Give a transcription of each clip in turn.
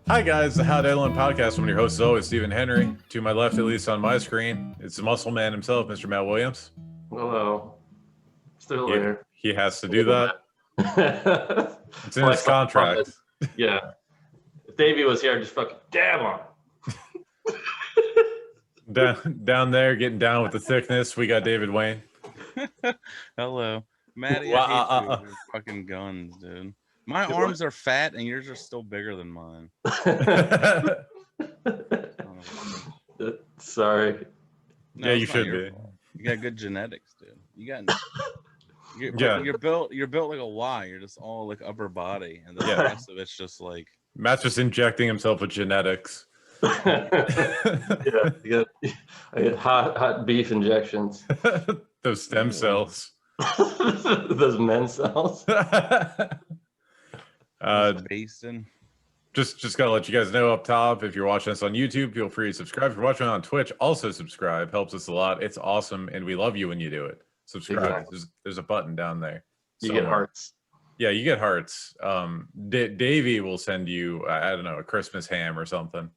Hi guys, the How Dylan podcast. I'm your host as always, Stephen Henry. To my left, at least on my screen, it's the muscle man himself, Mr. Matt Williams. Hello. Still there. He has to do that. It's in his contract. Yeah. If Davey was here, I'd just fucking dab on him. Down there, getting down with the thickness, we got David Wayne. Hello. Matty, I hate you with your fucking guns, dude. My arms are fat and yours are still bigger than mine. Sorry. No, yeah, you should be. Fault. You got good genetics, dude. You're built like a Y. You're just all like upper body, and the rest of it's just like Matt's just injecting himself with genetics. I get hot beef injections. Those stem cells. Those men cells. basting. Just gotta let you guys know up top, if you're watching us on YouTube, feel free to subscribe. If you're watching on Twitch, also subscribe. Helps us a lot. It's awesome, and we love you when you do it. Subscribe. Exactly. There's a button down there. You get hearts. Yeah, you get hearts. Davey will send you, I don't know, a Christmas ham or something.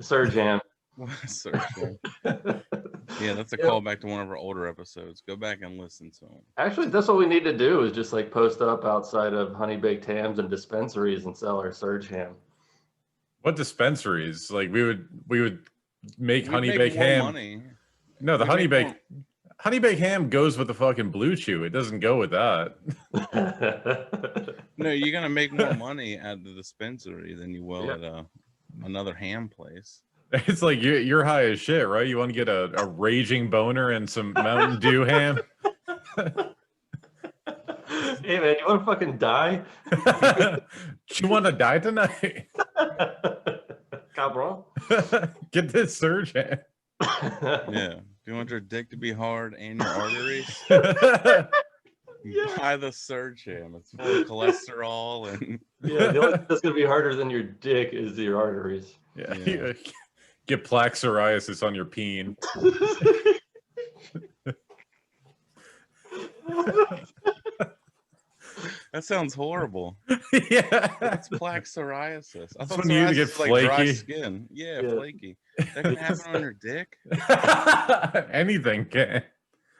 Surge ham. Yeah, that's a callback to one of our older episodes. Go back and listen to them. Actually, that's what we need to do is just like post up outside of honey baked hams and dispensaries and sell our surge ham. What dispensaries? Like we would make honey baked ham. Money. No, the honey baked ham goes with the fucking Blue Chew. It doesn't go with that. No, you're gonna make more money at the dispensary than you will at another ham place. It's like you're high as shit, right? You want to get a raging boner and some Mountain Dew ham? Hey man, you want to fucking die? You want to die tonight? Cabron. Get this surge ham. Yeah. Do you want your dick to be hard and your arteries? Buy the surge ham. It's full of cholesterol and the only thing that's gonna be harder than your dick is your arteries. Yeah. Get plaque psoriasis on your peen. That sounds horrible. Yeah. It's plaque psoriasis. I thought when you get like flaky. dry skin. Yeah, flaky. That can happen on your dick? Anything can.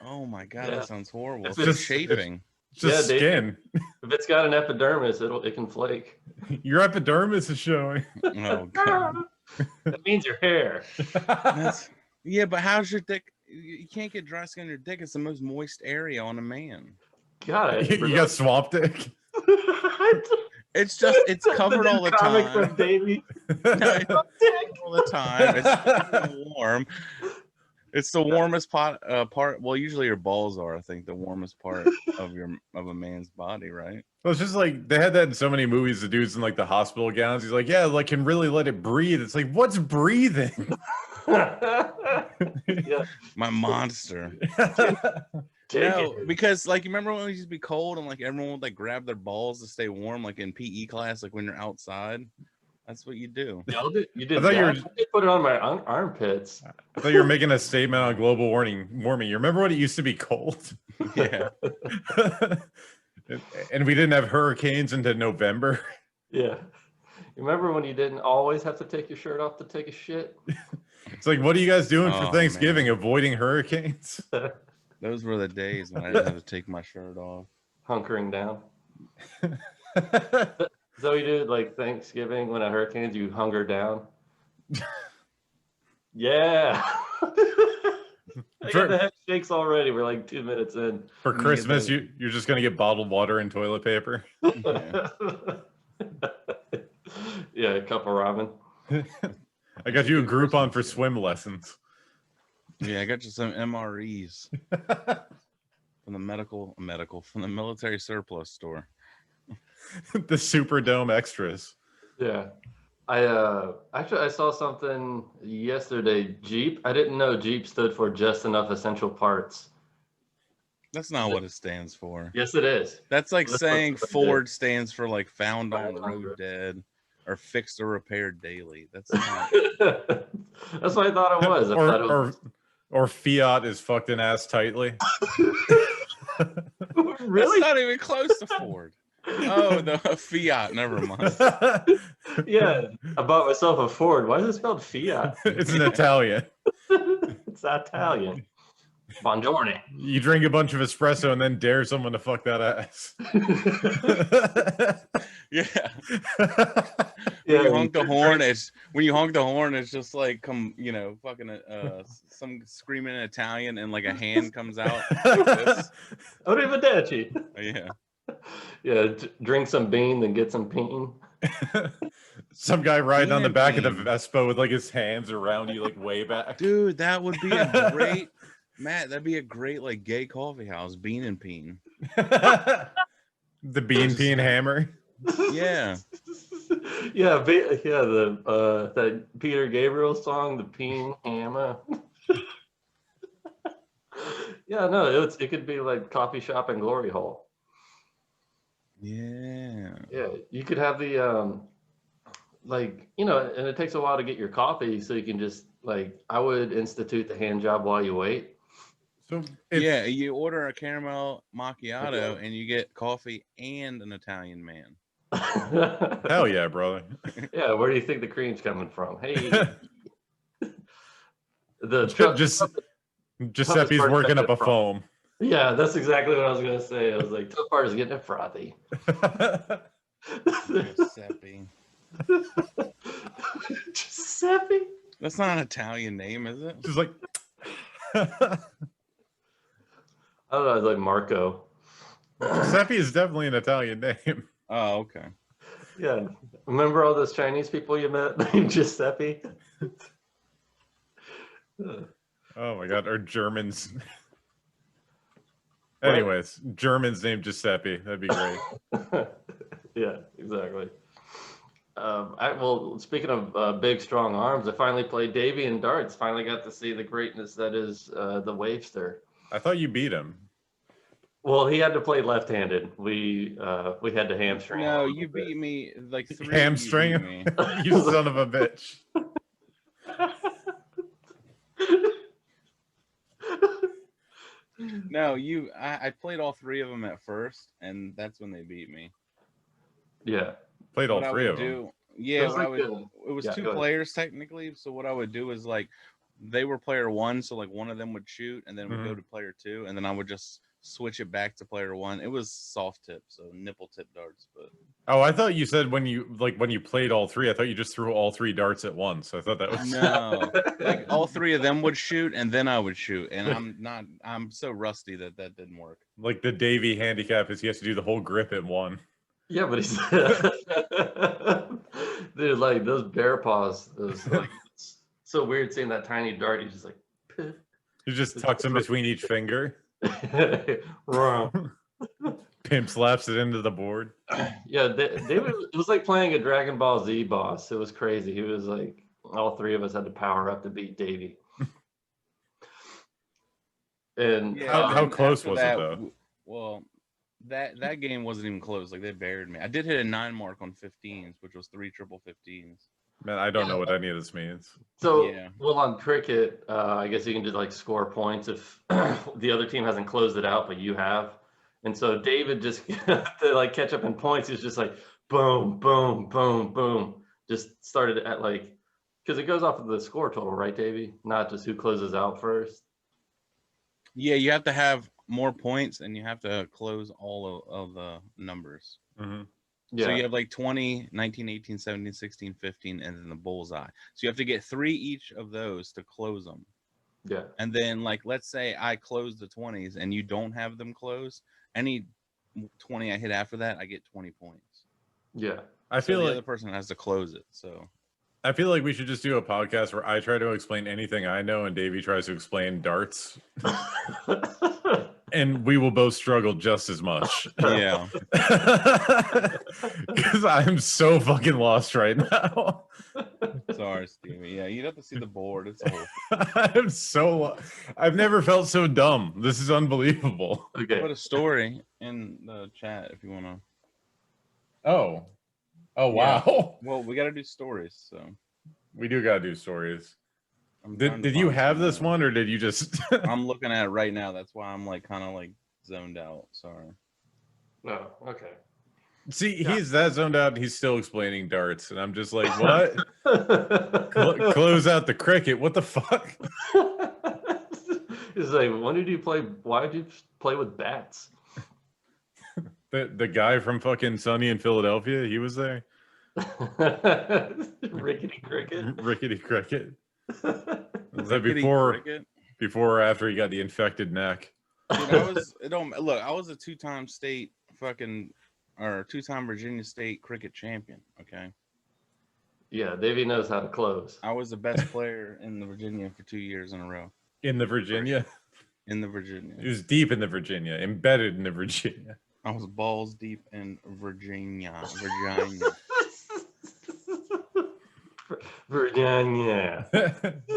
Oh my god, that sounds horrible. It's just chafing. It's just skin. If it's got an epidermis, it can flake. Your epidermis is showing. Oh god. That means your hair. Yeah, but how's your dick? You can't get dry skin on your dick. It's the most moist area on a man. God, you got swamp dick. It's covered all the time. From Davey. No, all the time. It's warm. It's the warmest part. Well, usually your balls are, I think, the warmest part of a man's body, right? Well, it's just like they had that in so many movies. The dudes in like the hospital gowns. He's like, yeah, like can really let it breathe. It's like, what's breathing? My monster. No, because like you remember when it used to be cold and like everyone would like grab their balls to stay warm, like in PE class, like when you're outside. That's what you do. You did. I put it on my armpits. I thought you were making a statement on global warming. You remember when it used to be cold? Yeah. And we didn't have hurricanes into November. Yeah. You remember when you didn't always have to take your shirt off to take a shit? It's like, what are you guys doing for Thanksgiving? Man. Avoiding hurricanes? Those were the days when I didn't have to take my shirt off. Hunkering down. So you do like Thanksgiving when a hurricanes, you hunger down. Yeah. I got the head shakes already. We're like 2 minutes in. For Christmas, you're just gonna get bottled water and toilet paper. Yeah, a cup of ramen. I got you a Groupon for swim lessons. Yeah, I got you some MREs from the military surplus store. The Superdome extras. Yeah. I saw something yesterday. Jeep. I didn't know Jeep stood for just enough essential parts. That's not what it stands for. Yes, it is. That's like saying Ford stands for like found on road dead or fixed or repaired daily. That's not. That's what I thought it was. Or Fiat is fucked in ass tightly. Really? That's not even close to Ford. Oh, the Fiat. Never mind. Yeah, I bought myself a Ford. Why is it spelled Fiat? It's an Italian. It's Italian. Buongiorno. You drink a bunch of espresso and then dare someone to fuck that ass. Yeah. Yeah, When you honk the horn, it's just like fucking some screaming in Italian and like a hand comes out like this. Arrivederci. Yeah. Yeah, drink some bean, then get some peen. Some guy riding on the back of the Bean. Vespa with like his hands around you, like way back. Dude, that would be a great Matt, that'd be a great like gay coffee house, Bean and Peen. The bean peen hammer. Yeah. Yeah, the that Peter Gabriel song, the Peen Hammer. Yeah, no, it could be like coffee shop and glory hole. Yeah. Yeah, you could have the and it takes a while to get your coffee, so you can just I would institute the hand job while you wait. So yeah, you order a caramel macchiato and you get coffee and an Italian man. Hell yeah, brother. Yeah, where do you think the cream's coming from? Hey, Giuseppe's working up a foam. Yeah, that's exactly what I was gonna say. I was like, tough part is getting it frothy. Giuseppe. Giuseppe? That's not an Italian name, is it? Just like I don't know, it's like Marco. Giuseppe is definitely an Italian name. Oh, okay. Yeah. Remember all those Chinese people you met named Giuseppe? Oh my god, or Germans. Anyways, Germans named Giuseppe. That'd be great. Yeah, exactly. Speaking of big, strong arms, I finally played Davey in darts. Finally got to see the greatness that is the Wavester. I thought you beat him. Well, he had to play left-handed. We had to hamstring. No, you beat me like 3. Hamstring you him? beat me. You son of a bitch. No, I played all 3 of them at first, and that's when they beat me. Yeah. Played all What I 3 would of them. do, yeah, it was Yeah, 2 go ahead. players technically. So what I would do is they were player 1, so one of them would shoot, and then we'd go to player 2, and then I would just switch it back to player 1. It was soft tip, so nipple tip darts, but. Oh, I thought you said when you played all 3, I thought you just threw all 3 darts at once. I thought that was No, all 3 of them would shoot, and then I would shoot, and I'm so rusty that didn't work. like the Davey handicap is he has to do the whole grip at one. Yeah, but he's dude, like those bear paws, it's so weird seeing that tiny dart. He's just like He just tucks them between each finger. Wrong. Pimp slaps it into the board. Yeah, David, it was like playing a Dragon Ball Z boss. It was crazy. He was like, all 3 of us had to power up to beat Davey. And Yeah, how close was that, it though? Well, that game wasn't even close. Like they buried me. I did hit a 9 mark on 15s, which was 3 triple 15s. Man, I don't know what any of this means. so, Yeah. well, on cricket, I guess you can just score points if the other team hasn't closed it out, but you have. And so David just to catch up in points, he's just like boom, boom, boom, boom. Just started at because it goes off of the score total, right, Davey? Not just who closes out first. Yeah, you have to have more points, and you have to close all of the numbers. Mm-hmm. Yeah. So you have 20, 19, 18, 17, 16, 15, and then the bullseye. So you have to get 3 each of those to close them. Yeah. And then, let's say I close the 20s and you don't have them closed. Any 20 I hit after that, I get 20 points. Yeah. I feel the like other person has to close it. So I feel like we should just do a podcast where I try to explain anything I know and Davey tries to explain darts. And we will both struggle just as much. yeah. Because I'm so fucking lost right now. Sorry, Stevie. Yeah, you'd have to see the board. It's a whole. I'm so I've never felt so dumb. This is unbelievable. Okay. Put a story in the chat if you want to. Oh wow. Yeah. Well, we got to do stories, so We do gotta do stories. I'm trying to Did you find have some, this one or did you just I'm looking at it right now. That's why I'm kind of zoned out. Sorry. No. Okay. See, he's that zoned out, and he's still explaining darts, and I'm just like, what? Close out the cricket. What the fuck? He's like, when did you play? Why did you play with bats? The guy from fucking Sunny in Philadelphia, he was there. Rickety cricket. Rickety cricket. Was that Rickety before? cricket? Before or after he got the infected neck? Dude, I was a two-time two-time Virginia State cricket champion. Okay. Yeah, Davey knows how to close. I was the best player in the Virginia for 2 years in a row. In the Virginia? In the Virginia. He was deep in the Virginia, embedded in the Virginia. I was balls deep in Virginia. Virginia. How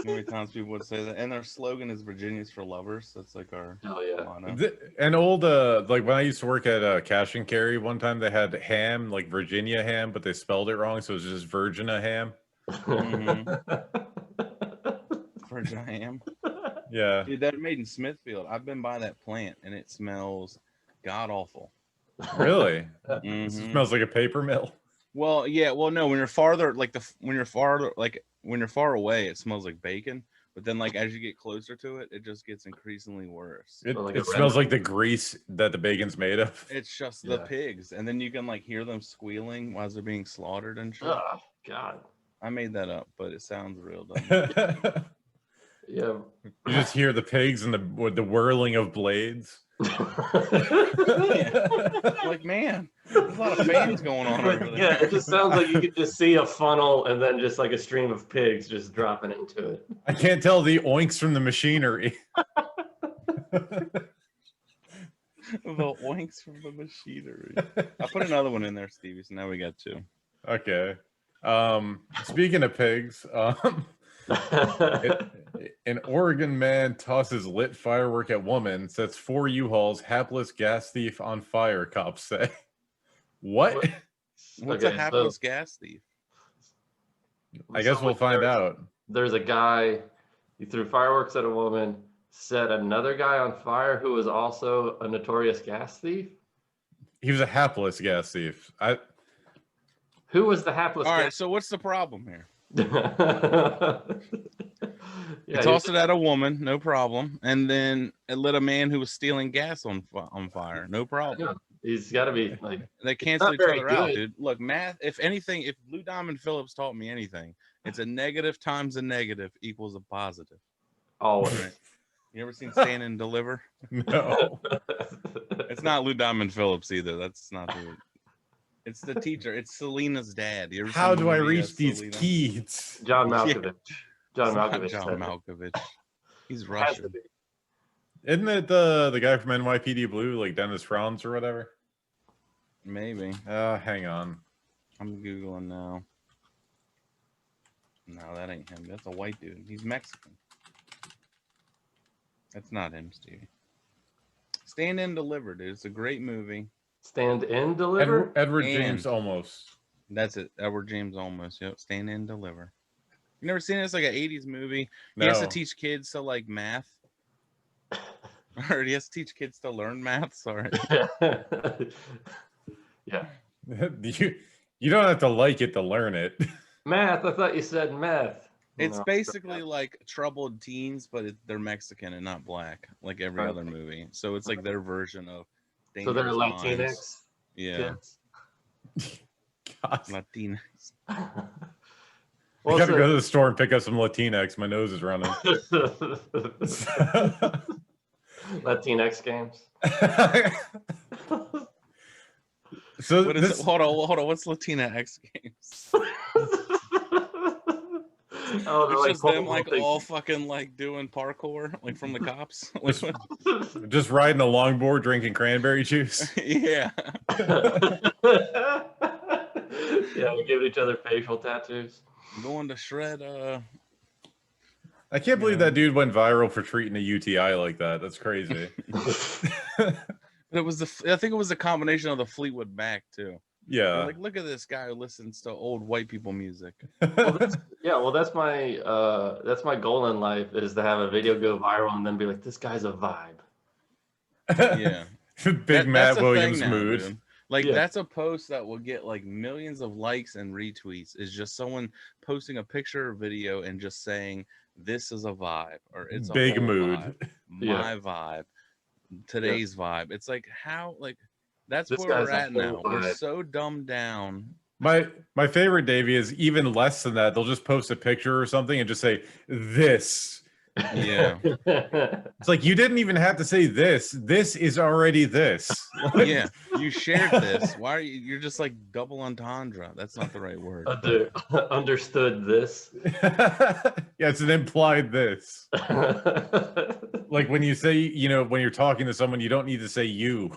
many times people would say that? And our slogan is Virginia's for lovers. That's like our motto. An old like when I used to work at cash and carry, one time they had ham, like Virginia ham, but they spelled it wrong, so it was just Virginia ham. Virginia ham. Yeah. Dude, that made in Smithfield. I've been by that plant and it smells god awful. Really? It smells like a paper mill. Well, yeah. Well, no. When you're farther, when you're far away, it smells like bacon. But then, like as you get closer to it, it just gets increasingly worse. It smells like the grease that the bacon's made of. It's just the pigs, and then you can like hear them squealing as they're being slaughtered and shit. Oh God. I made that up, but it sounds real. Yeah. You just hear the pigs and the whirling of blades. Like, man, there's a lot of fans going on over there. Yeah, it just sounds like you could just see a funnel and then just like a stream of pigs just dropping into it. I can't tell the oinks from the machinery. The oinks from the machinery. I put another one in there, Stevie, so now we got two. Okay. Speaking of pigs, an Oregon man tosses lit firework at woman, sets 4 U-Hauls, hapless gas thief on fire, cops say. What? What's a hapless gas thief? I guess we'll find out. There's a guy, he threw fireworks at a woman, set another guy on fire who was also a notorious gas thief. He was a hapless gas thief. Who was the hapless? All right, so what's the problem here? Yeah, he tossed it at a woman, no problem, and then it lit a man who was stealing gas on fire, no problem. Yeah, he's got to be like they cancel each other out, dude. Look, math. If anything, if Blue Diamond Phillips taught me anything, it's a negative times a negative equals a positive. Always. Right? You ever seen Stand and Deliver? No. It's not Lou Diamond Phillips either. That's not who. It's the teacher. It's Selena's dad. How do I reach these kids? John Malkovich. John Malkovich. John Malkovich. He's Russian. Isn't it the guy from NYPD Blue, like Dennis Franz or whatever? Maybe. Hang on. I'm Googling now. No, that ain't him. That's a white dude. He's Mexican. That's not him, Stevie. Stand and Deliver, dude. It's a great movie. Stand and Deliver? Edward James Olmos. That's it. Edward James Olmos. Yep. Stand and Deliver. You never seen it? It's like an 80s movie. No. He has to teach kids to like math. Or he has to teach kids to learn math. Sorry. Yeah. You don't have to like it to learn it. Math. I thought you said meth. It's basically like troubled teens, but they're Mexican and not black, like every other movie. So it's like their version of. So they're Latinx. Yeah. God. Latinx. I gotta go to the store and pick up some Latinx. My nose is running. Latinx games. So what is it? Hold on. What's Latinx games? Oh, it's like just them like all fucking like doing parkour, like from the cops. Just riding a longboard, drinking cranberry juice. Yeah. Yeah, we're giving each other facial tattoos. Going to shred. I can't believe that dude went viral for treating a UTI like that. That's crazy. It was I think it was a combination of the Fleetwood Mac too. Yeah. Like, look at this guy who listens to old white people music. Well, that's my goal in life is to have a video go viral and then be like, this guy's a vibe. Yeah. Big Matt Williams mood. Dude. Like that's a post that will get like millions of likes and retweets. Is just someone posting a picture or video and just saying this is a vibe or it's a big whole mood. Vibe, my vibe, today's vibe. It's like how like that's where we're at now. We're so dumbed down. My favorite, Davey, is even less than that. They'll just post a picture or something and just say this. Yeah. It's like you didn't even have to say this. This is already this. Like, yeah, you shared this. Why are you're just like double entendre? That's not the right word. Understood this. Yeah, it's an implied this. Like when you say, you know, when you're talking to someone, you don't need to say you.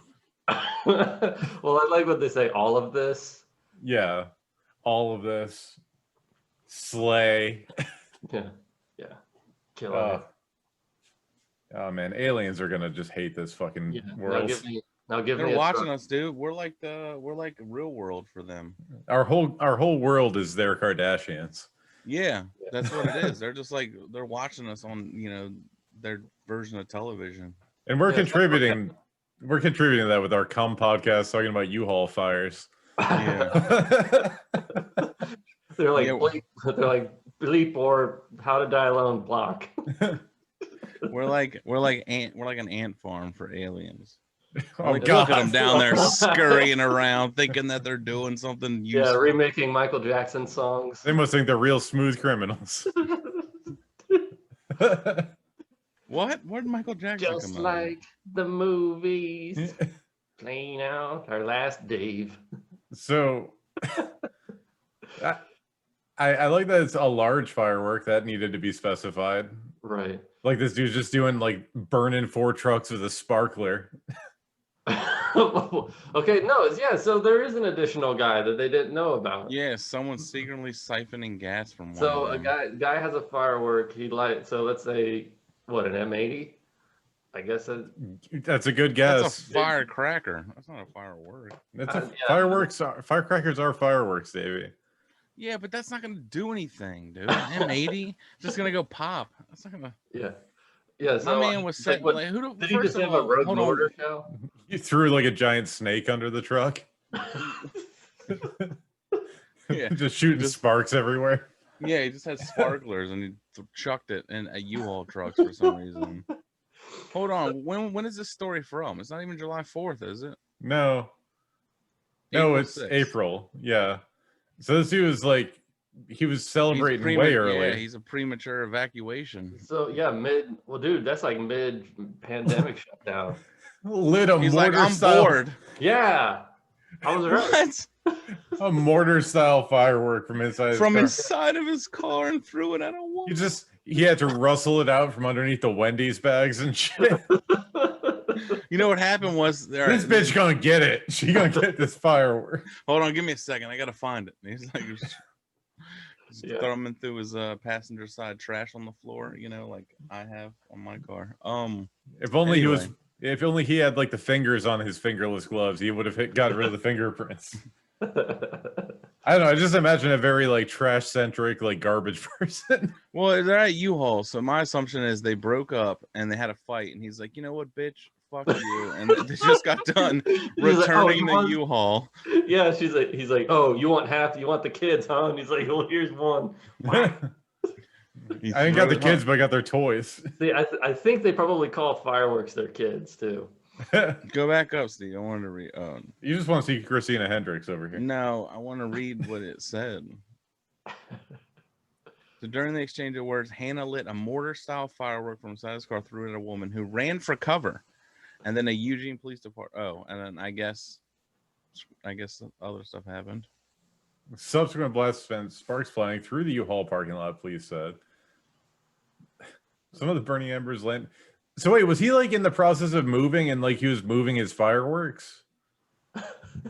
Well, I like what they say, all of this. Yeah, all of this. Slay. Yeah. Killing it. Oh man, aliens are gonna just hate this fucking world. Now give me. They're watching us, dude. We're like real world for them. Our whole world is their Kardashians. Yeah, that's what it is. They're just like they're watching us on, you know, their version of television. And we're contributing. We're contributing to that with our cum podcast talking about U-Haul fires. Yeah. They're like bleep or How to Die Alone block. We're like an ant farm for aliens. Oh like, God! Look at them down there scurrying around, thinking that they're doing something useful. Yeah, remaking Michael Jackson songs. They must think they're real smooth criminals. What? Where did Michael Jackson Just come like the movies, playing out our last Dave. So, I like that it's a large firework that needed to be specified. Right. Like this dude's just doing like burning 4 trucks with a sparkler. Okay, no, so there is an additional guy that they didn't know about. Yeah, someone's secretly siphoning gas from one. So a guy has a firework. So let's say what, an M80? I guess that's a good guess. That's a firecracker. That's not a firework. That's fireworks. Firecrackers are fireworks, Davey. Yeah, but that's not gonna do anything, dude. M80 just gonna go pop. That's not gonna. Yeah. So my man was saying, like, did he just have a road mortar show? You threw like a giant snake under the truck. Yeah, just shooting sparks everywhere. Yeah, he just had sparklers and he chucked it in a U-Haul trucks for some reason. Hold on, when is this story from? It's not even July 4th, is it? No, it's 6th. April. Yeah. So this dude was like, he was celebrating way early. Yeah, he's a premature evacuation. So yeah, dude, that's like mid-pandemic shutdown. Lit a he's mortar like, I'm style. bored. Yeah. I was right. What? A mortar style firework from inside inside of his car and threw it at a wall. He had to rustle it out from underneath the Wendy's bags and shit. You know what happened was this bitch gonna get it. She gonna get this firework. Hold on, give me a second. I gotta find it. And he's like, thumbing through his passenger side trash on the floor. You know, like I have on my car. If only he had like the fingers on his fingerless gloves, he would have got rid of the fingerprints. I don't know. I just imagine a very like trash centric, like garbage person. Well, they're at U-Haul, so my assumption is they broke up and they had a fight, and he's like, you know what, bitch, fuck you, and they just got done returning the U-Haul. Yeah, he's like, oh, you want half? You want the kids, huh? And he's like, well, here's one. I ain't got the kids, but I got their toys. See, I think they probably call fireworks their kids too. Go back up, Steve. I wanted to read. You just want to see Christina Hendricks over here. No, I want to read what it said. So during the exchange of words, Hannah lit a mortar-style firework from inside his car, threw it at a woman who ran for cover, and then a Eugene police department. Oh, and then I guess other stuff happened. Subsequent blast sent sparks flying through the U-Haul parking lot. Police said some of the burning embers land. So wait, was he like in the process of moving and like he was moving his fireworks?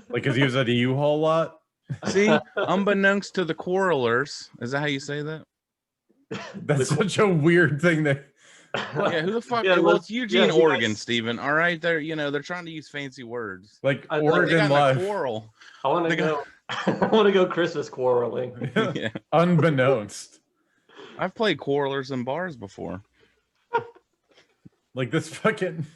Like, cause he was at a U-Haul lot? See, unbeknownst to the quarrelers, is that how you say that? That's such a weird thing that. Yeah, who the fuck? Yeah, well, it's Eugene, Oregon, Stephen. All right, they're they're trying to use fancy words. Like Oregon Live. Quarrel. I want to go. I want to go Christmas quarreling. Yeah. Unbeknownst. I've played quarrelers in bars before. Like this fucking.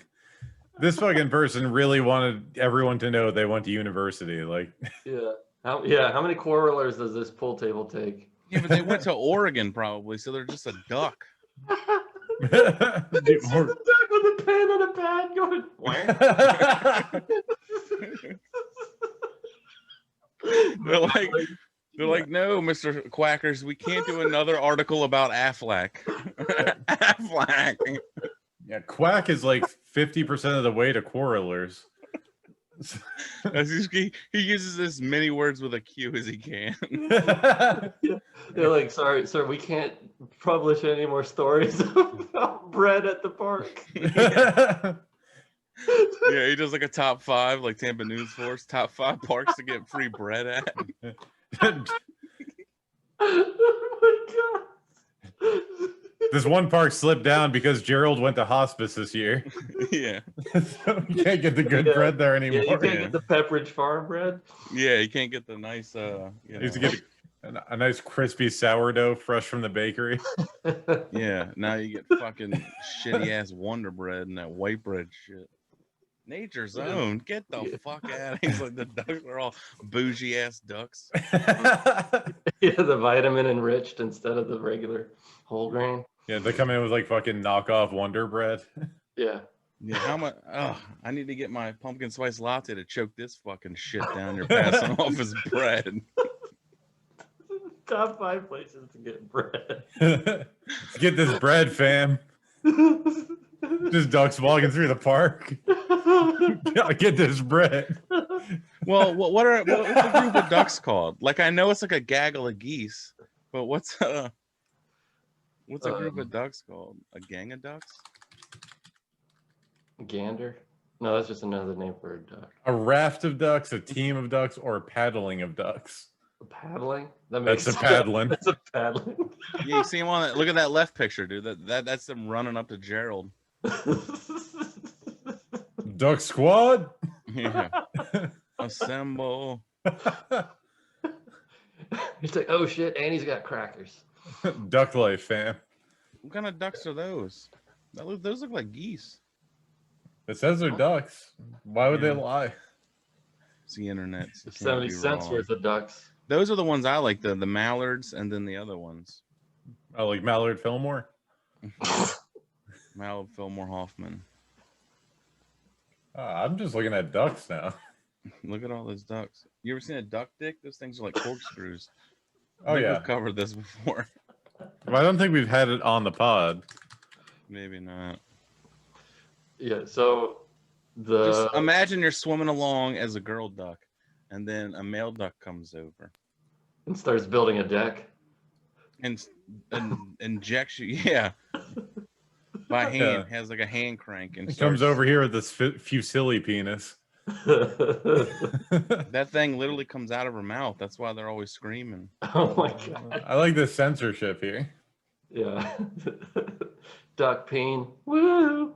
This fucking person really wanted everyone to know they went to university. Like, Yeah. How many quarrelers does this pool table take? Yeah, but they went to Oregon probably, so they're just a duck. It's just a duck with a pen and a pad going. They're like, no, Mr. Quackers, we can't do another article about Aflac. Aflac. Yeah, quack is like 50% of the way to quarrelers. He uses as many words with a Q as he can. They're like, sorry, sir, we can't publish any more stories about bread at the park. Yeah, he does like a top 5, like Tampa News Force, top 5 parks to get free bread at. Oh my god. This one park slipped down because Gerald went to hospice this year. Yeah. So you can't get the good bread there anymore. Yeah, you can't get the Pepperidge Farm bread. Yeah, you can't get the nice You have to get a nice crispy sourdough fresh from the bakery. Yeah, now you get fucking shitty ass Wonder Bread and that white bread shit. Nature's Own, get the fuck out of here. He's like, the ducks are all bougie ass ducks. Yeah, the vitamin enriched instead of the regular whole grain. Yeah, they come in with like fucking knockoff Wonder Bread. Yeah. Yeah, how much? Oh, I need to get my pumpkin spice latte to choke this fucking shit down. You're passing off as bread. Top 5 places to get bread. Let's get this bread, fam. Just ducks walking through the park. Gotta get this bread. Well, what's a group of ducks called? Like, I know it's like a gaggle of geese, but what's a group of ducks called? A gang of ducks? Gander? No, that's just another name for a duck. A raft of ducks, a team of ducks, or a paddling of ducks. Paddling? That's a paddling. That's a paddling. Yeah, you see him on that. Look at that left picture, dude. That's them running up to Gerald. Duck squad. Yeah. Assemble. He's like, oh shit, Annie's got crackers. Duck life, fam. What kind of ducks are those? Those look like geese. It says they're ducks. Why would they lie? It's the internet. So 70 cents worth of ducks. Those are the ones I like, the mallards, and then the other ones. Oh, like Mallard Fillmore? Mallard Fillmore Hoffman. I'm just looking at ducks now. Look at all those ducks. You ever seen a duck dick? Those things are like corkscrews. Oh, yeah. We've covered this before. Well, I don't think we've had it on the pod. Maybe not. Yeah, so Just imagine you're swimming along as a girl duck, and then a male duck comes over and starts building a deck. and injects you, yeah, by hand. Has like a hand crank and It comes over here with this fusilli penis. That thing literally comes out of her mouth. That's why they're always screaming. Oh my god. I like the censorship here. Yeah. Duck peen. Woo!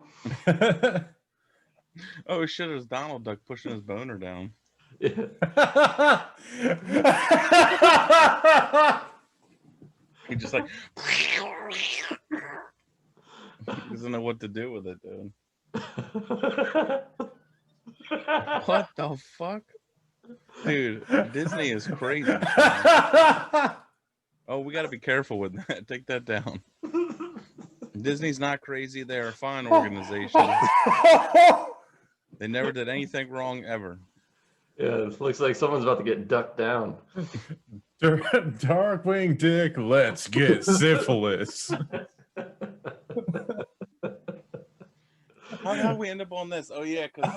Oh shit, there's Donald Duck pushing his boner down. Yeah. He just like doesn't know what to do with it, dude. What the fuck? Dude, Disney is crazy. Oh, we got to be careful with that. Take that down. Disney's not crazy. They're a fine organization. They never did anything wrong ever. Yeah, it looks like someone's about to get ducked down. Darkwing Dick, let's get syphilis. How did we end up on this? Oh yeah, because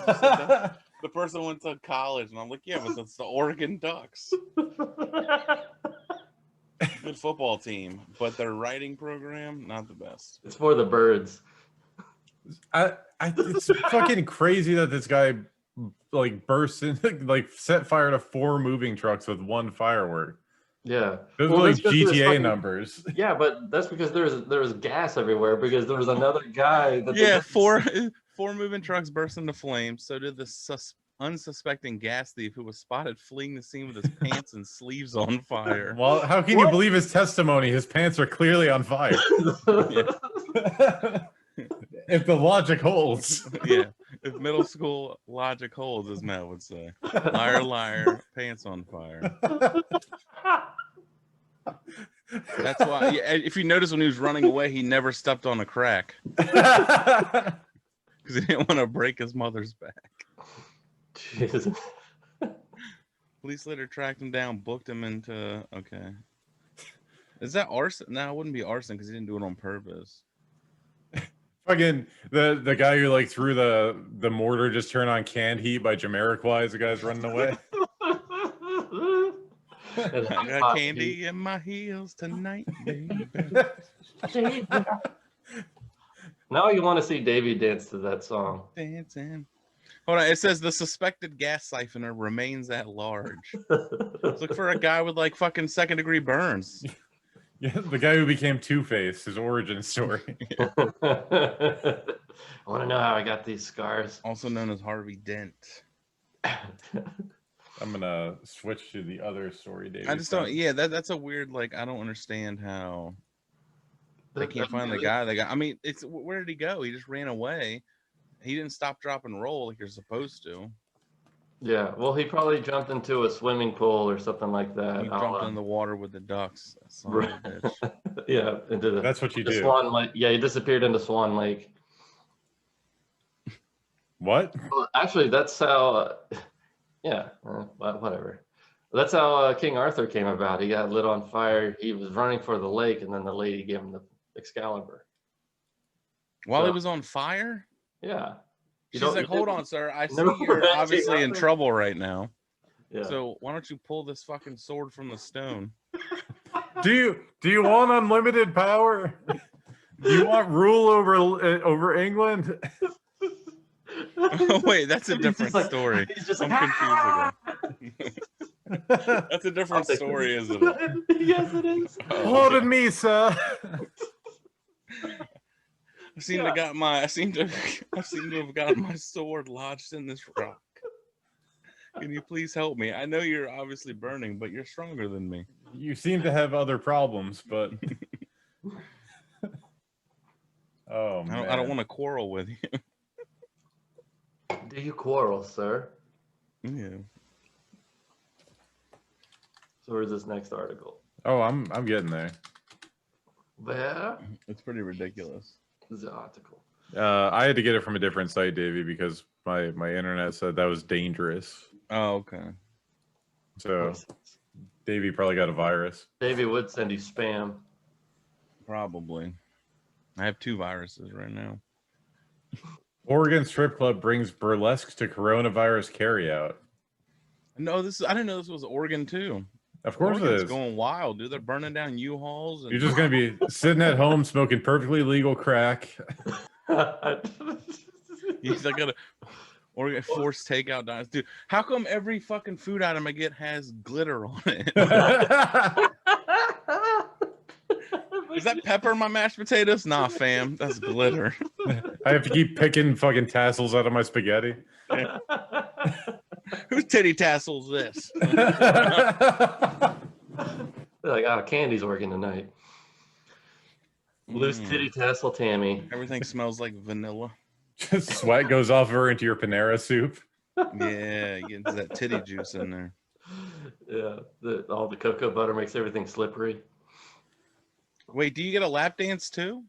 the person went to college, and I'm like, yeah, but that's the Oregon Ducks. Good football team, but their writing program not the best. It's for the birds. It's fucking crazy that this guy like burst in, like set fire to 4 moving trucks with 1 firework. Yeah, Those were like GTA numbers. Yeah, but that's because there was gas everywhere because there was another guy. Yeah, four moving trucks burst into flames. So did the unsuspecting gas thief who was spotted fleeing the scene with his pants and sleeves on fire. Well, how can you believe his testimony? His pants are clearly on fire. If the logic holds. Yeah, If middle school logic holds, as Matt would say. Liar, liar, pants on fire. That's why, yeah, if you notice when he was running away, he never stepped on a crack. Because he didn't want to break his mother's back. Jesus. Police later tracked him down, booked him into, okay. Is that arson? No, it wouldn't be arson because he didn't do it on purpose. Fucking the guy who like threw the mortar just turned on canned heat by Jamiroquai as the guy's running away. I got candy in my heels tonight, baby. Now you want to see Davey dance to that song. Dancing. Hold on, it says the suspected gas siphoner remains at large. Let's look for a guy with like fucking second-degree burns. Yeah, the guy who became Two-Face, his origin story. I want to know how I got these scars. Also known as Harvey Dent. I'm gonna switch to the other story, Dave. I just don't. Yeah, that's a weird. Like, I don't understand how they can't find the guy. I mean, it's where did he go? He just ran away. He didn't stop, drop, and roll like you're supposed to. Yeah, well, he probably jumped into a swimming pool or something like that. He jumped in the water with the ducks. Son of a bitch. Yeah, into the. That's what you the do. Swan Lake. Yeah, he disappeared into Swan Lake. What? Well, actually, that's how. Yeah, whatever. That's how King Arthur came about. He got lit on fire. He was running for the lake, and then the lady gave him the Excalibur. While he was on fire? Yeah. She's like, hold on, sir. I see you're obviously in trouble right now. Yeah. So why don't you pull this fucking sword from the stone? Do you want unlimited power? Do you want rule over England? Oh wait, that's a different story. He's just I'm like, confused again. That's a different story, isn't it? Yes, it is. Pardon me, sir. I seem to have gotten my sword lodged in this rock. Can you please help me? I know you're obviously burning, but you're stronger than me. You seem to have other problems, but oh man. I don't want to quarrel with you. Do you quarrel, sir? Yeah. So where's this next article? Oh, I'm getting there. Where It's pretty ridiculous. is the article? I had to get it from a different site, Davey, because my internet said that was dangerous. Oh, okay. So Davey probably got a virus. Davey would send you spam. Probably. I have 2 viruses right now. Oregon strip club brings burlesque to coronavirus carryout. No, I didn't know this was Oregon too. Of course Oregon's it is. going wild, dude. They're burning down U-Hauls. And... You're just gonna be sitting at home smoking perfectly legal crack. He's like gonna Oregon forced takeout diets, dude. How come every fucking food item I get has glitter on it? Is that pepper in my mashed potatoes? Nah, fam, that's glitter. I have to keep picking fucking tassels out of my spaghetti. Whose titty tassels this? They're like, oh, Candy's working tonight. Loose titty tassel Tammy. Everything smells like vanilla. Just sweat goes off her into your Panera soup. Yeah, you get into that titty juice in there. Yeah, all the cocoa butter makes everything slippery. Wait, do you get a lap dance too?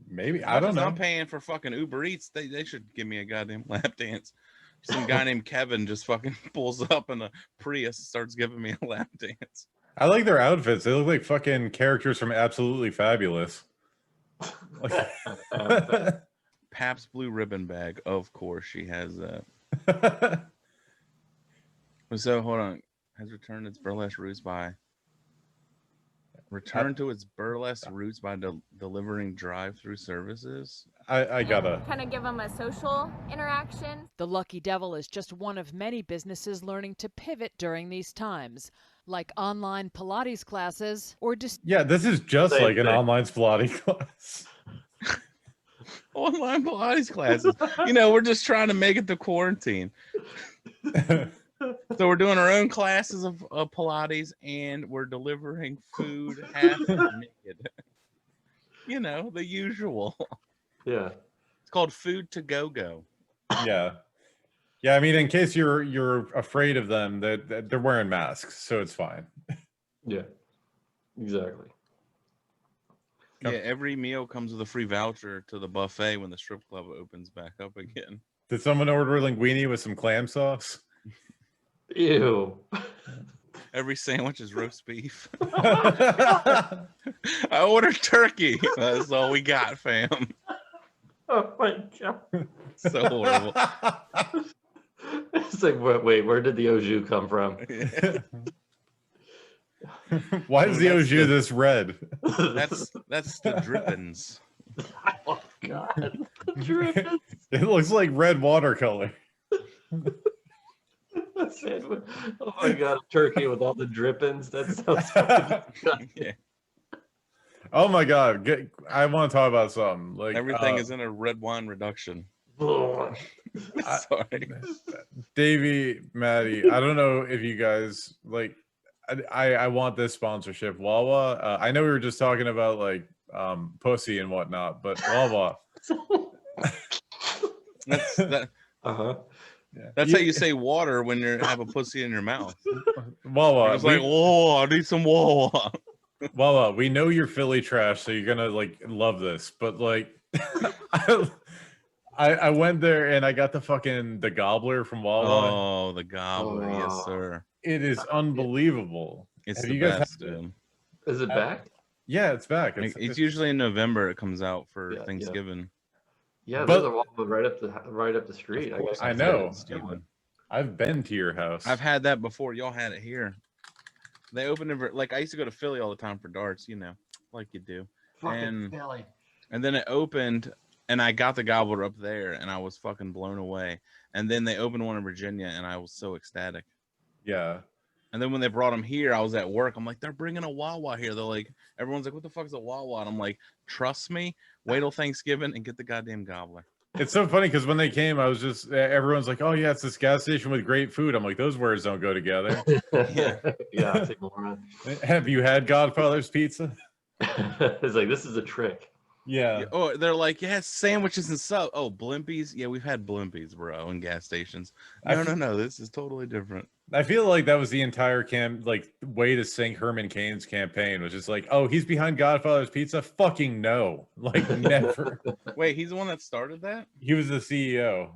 Maybe. I don't know. I'm paying for fucking Uber Eats. They should give me a goddamn lap dance. Some guy named Kevin just fucking pulls up in a Prius and starts giving me a lap dance. I like their outfits. They look like fucking characters from Absolutely Fabulous. Pabst Blue Ribbon bag. Of course she has that. So hold on. Has returned its burlesque roots by to its burlesque roots by delivering drive-through services. I gotta kind of give them a social interaction. The Lucky Devil is just one of many businesses learning to pivot during these times, like online Pilates classes or yeah, this is just Same like an thing. online Pilates class. Online Pilates classes. You know, we're just trying to make it to quarantine. So we're doing our own classes of Pilates, and we're delivering food half naked. You know, the usual. Yeah. It's called Food to Go. Yeah. Yeah, I mean, in case you're afraid of them, that they're wearing masks, so it's fine. Yeah, exactly. Yeah, every meal comes with a free voucher to the buffet when the strip club opens back up again. Did someone order linguine with some clam sauce? Ew. Every sandwich is roast beef. I ordered turkey. That's all we got, fam. Oh my god. So horrible. It's like, wait, where did the au jus come from? Why is the au That's jus the- this red? That's the drippings. Oh god. Drippings. It looks like red watercolor. Oh my god, a turkey with all the drippings. That sounds fucking disgusting. Yeah. Oh my god, I want to talk about something. Like Everything is in a red wine reduction. Ugh. Sorry. Davey, Maddie. I don't know if you guys like. I want this sponsorship, Wawa. I know we were just talking about like pussy and whatnot, but Wawa. That's Uh-huh. Yeah. how you say water when you have a pussy in your mouth. Wawa. It's like, whoa, I need some Wawa. Wawa, we know you're Philly trash, so you're gonna like love this. But like, I went there and I got the Gobbler from Wawa. Oh, the gobbler, yes, Oh. sir. It is unbelievable. It's Have the you guys best, had it? dude. Is it back? Yeah, it's back. It's usually in November. It comes out for Yeah, yeah. Thanksgiving. Yeah, But- there's a Wawa right up the street. Of course I I've know. had it, Steven. I've been to your house. I've had that before. Y'all had it here. They opened it like I used to go to Philly all the time for darts, like you do. Fucking Philly. And then it opened, and I got the gobbler up there, and I was fucking blown away. And then they opened one in Virginia, and I was so ecstatic. Yeah. And then when they brought them here, I was at work. I'm like, they're bringing a Wawa here. They're like, everyone's like, what the fuck is a Wawa? And I'm like, trust me, wait till Thanksgiving and get the goddamn gobbler. It's so funny because when they came, I was just everyone's like, "Oh yeah, it's this gas station with great food." I'm like, those words don't go together. Yeah. Oxymoron. Have you had Godfather's pizza? It's like, this is a trick. Yeah. Oh, they're like, yeah, sandwiches and stuff. Oh, Blimpies. Yeah, we've had Blimpies, bro, in gas stations. No. This is totally different. I feel like that was the entire way to sink Herman Cain's campaign, was just like, oh, he's behind Godfather's Pizza? Fucking no. Like, never. Wait, he's the one that started that? He was the CEO.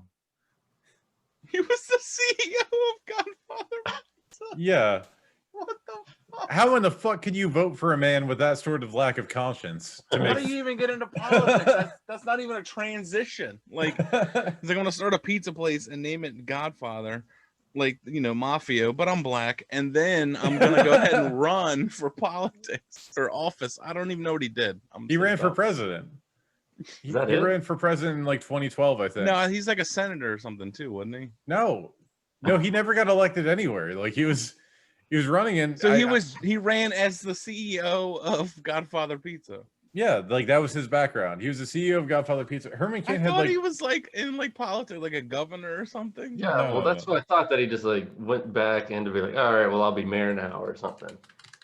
He was the CEO of Godfather Pizza. Yeah. What the fuck? How in the fuck can you vote for a man with that sort of lack of conscience? To How make... do you even get into politics? That's not even a transition. Like, he's like, I'm gonna start a pizza place and name it Godfather, like, mafia, but I'm black, and then I'm gonna go ahead and run for politics or office. I don't even know what he did. He ran for president. He ran for president in like 2012, I think. No, he's like a senator or something too, wasn't he? No, he never got elected anywhere. Like he was running in. So he ran as the CEO of Godfather Pizza. Yeah, like that was his background. He was the CEO of Godfather Pizza. Herman Cain I had thought like he was like in like politics, like a governor or something. Yeah, well, that's what I thought, that he just like went back and to be like, all right, well, I'll be mayor now or something.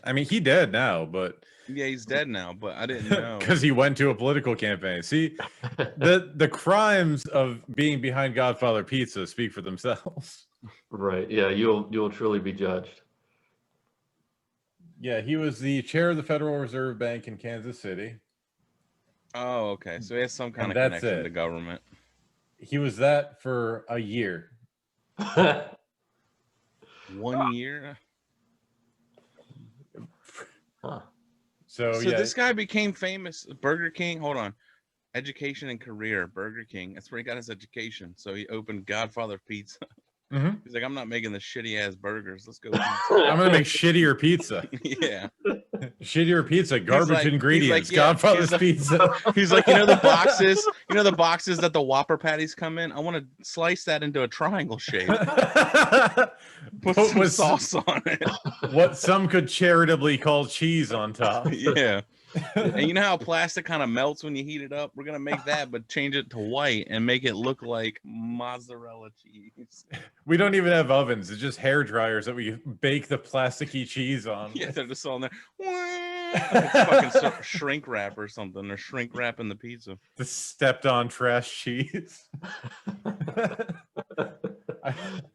I mean, he dead now, but Yeah, he's dead now, but I didn't know. because he went to a political campaign. See, the crimes of being behind Godfather Pizza speak for themselves. Right. Yeah, you'll truly be judged. Yeah, he was the chair of the Federal Reserve Bank in Kansas City. Oh, okay. So he has some kind And of that's connection it. to government. He was that for a year. 1 year. Huh. So, So yeah, this guy became famous. Burger King. Hold on. Education and career. Burger King. That's where he got his education. So he opened Godfather Pizza. Mhm. He's like, I'm not making the shitty ass burgers. Let's go. I'm gonna make shittier pizza. Yeah. Shittier pizza, garbage like- he's ingredients, like, yeah, Godfather's he's like- pizza. He's like, the boxes that the Whopper patties come in. I want to slice that into a triangle shape. Put some with sauce on it. what some could charitably call cheese on top. Yeah. And you know how plastic kind of melts when you heat it up? We're gonna make that, but change it to white and make it look like mozzarella cheese. We don't even have ovens. It's just hair dryers that we bake the plasticky cheese on. Yeah, they're just on there. It's fucking shrink wrap or something. They're shrink wrapping the pizza. The stepped on trash cheese.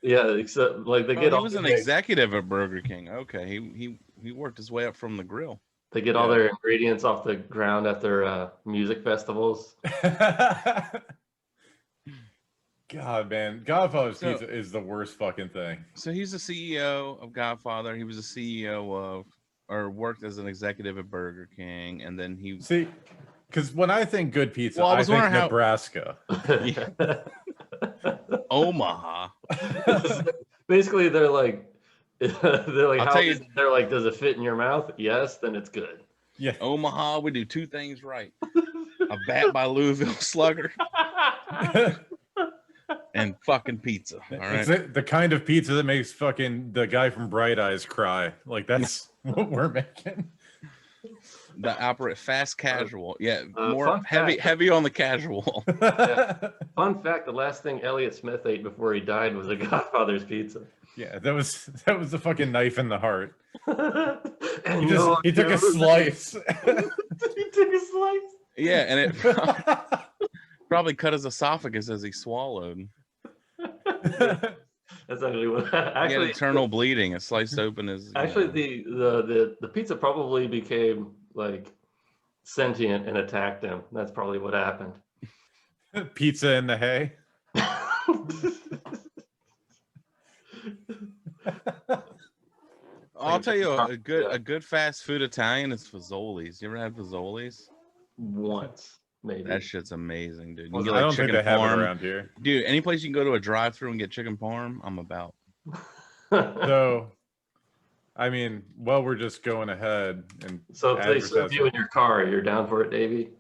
Yeah, except like they get He all was an executive at Burger King. Okay, he worked his way up from the grill. they get all their ingredients off the ground at their music festivals. God, man, Godfather's Pizza is the worst fucking thing. So he's the CEO of Godfather. He was the CEO of, or worked as an executive at Burger King, and then he See, because when I think good pizza, Well, I I was think wondering how- Nebraska. Omaha. Basically, they're like, I'll tell you- they're like, does it fit in your mouth? Yes, then it's good. Yeah. Omaha, we do two things right: a bat by Louisville Slugger and fucking pizza. All right. It's the kind of pizza that makes fucking the guy from Bright Eyes cry. Like that's what we're making. The operate fast casual. Yeah, more fun fact. heavy on the casual. Fun fact: the last thing Elliott Smith ate before he died was a Godfather's pizza. Yeah, that was the fucking knife in the heart. And He took a slice. He took a slice. Yeah, and it probably cut his esophagus as he swallowed. That's actually what. He had Actually, internal bleeding. It sliced open his. actually, the pizza probably became like sentient and attacked him. That's probably what happened. Pizza in the hay. I'll tell you a good fast food Italian is Fazoli's. You ever had Fazoli's? Once, maybe. That shit's amazing, dude. You I can get don't like think chicken they have it parm. around here. Dude, any place you can go to a drive-through and get chicken parm, I'm about. So, I mean, while we're just going ahead and So if they serve advertising, you in your car, you're down for it, Davey?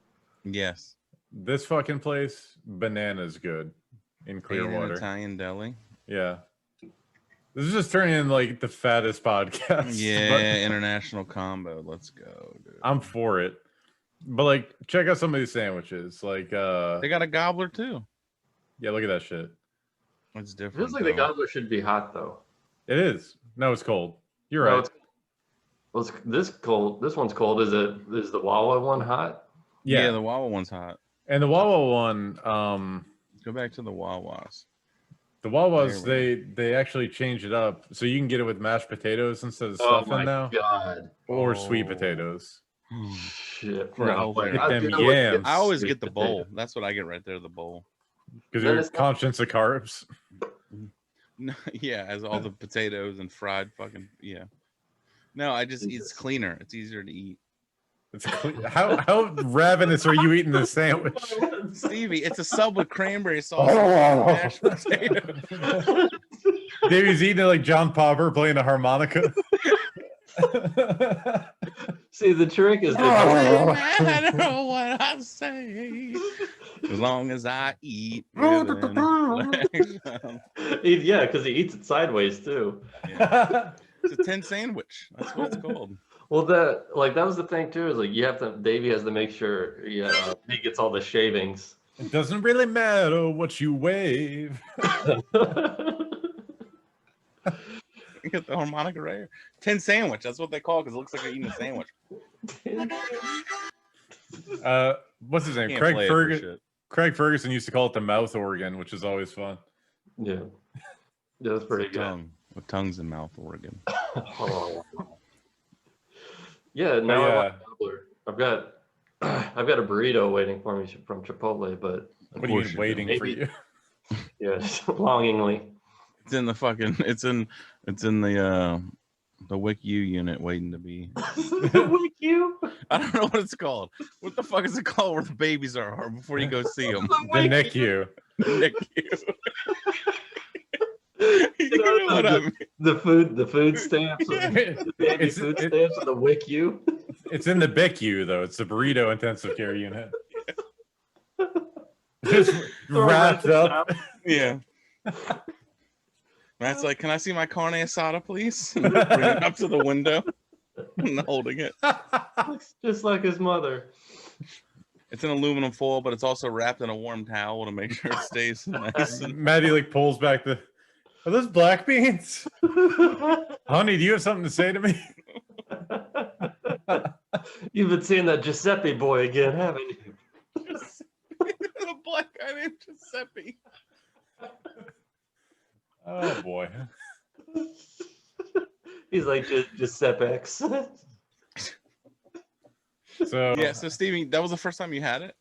Yes. this fucking place, bananas good in Ate an Clearwater. Italian deli. Yeah. This is just turning into like the fattest podcast. Yeah, but international combo. Let's go, dude. I'm for it. But like, check out some of these sandwiches. Like, They got a gobbler too. yeah, look at that shit. It's It different. feels like the though. gobbler should be hot though. It is. No, it's cold. You're No, right. this cold. This one's cold. Is the Wawa one hot? Yeah, Yeah. the Wawa one's hot. And the Wawa one, Go back to the Wawas. the Wawas, There they actually changed it up so you can get it with mashed potatoes instead of Oh stuffing my now, god! or sweet Oh. potatoes. Shit! For No, hell way. there. I Get them do know what yams. I always sweet get the potato. bowl. That's what I get right there, the bowl. Because Then you're it's not- conscious of carbs. No, yeah, as all the potatoes and fried fucking yeah. No, I just it's Jesus. cleaner. It's easier to eat. It's how ravenous are you eating this sandwich? Stevie, it's a sub with cranberry sauce and mashed potato. Davey's eating it like John Popper playing a harmonica. See, the trick is No matter what I say, as long as I eat. yeah, because he eats it sideways too. Yeah. It's a 10 sandwich. That's what it's called. Well, that was the thing too. Is like you have to. Davey has to make sure he gets all the shavings. It doesn't really matter what you wave. You get the harmonica right here. 10 sandwich. That's what they call it because it looks like you're eating a sandwich. What's his name? Can't Craig play it for Ferguson. shit. Craig Ferguson used to call it the mouth organ, which is always fun. Yeah, that's pretty good. Tongue. With tongues and mouth organ. Yeah, now I yeah. want a gobbler. I've got a burrito waiting for me from Chipotle, but What do you course mean you waiting do. for you? yes, longingly. It's in the fucking it's in the WIC U unit waiting to be. With you. I don't know what it's called. What the fuck is it called where the babies are before you go see them? The NICU. You know what I mean? The food stamps, the baby It's- food it- stamps, and the WICU. It's in the BICU though. It's the burrito intensive care unit. Just wrapped up. Yeah. Matt's like, can I see my carne asada, please? Bring it up to the window and holding it. Looks just like his mother. It's in aluminum foil, but it's also wrapped in a warm towel to make sure it stays nice. And Maddie like pulls back the. Are those black beans? Honey, do you have something to say to me? You've been seeing that Giuseppe boy again, haven't you? The black guy named Giuseppe. Oh boy. He's like Giuseppe X. So Yeah, so Stevie, that was the first time you had it?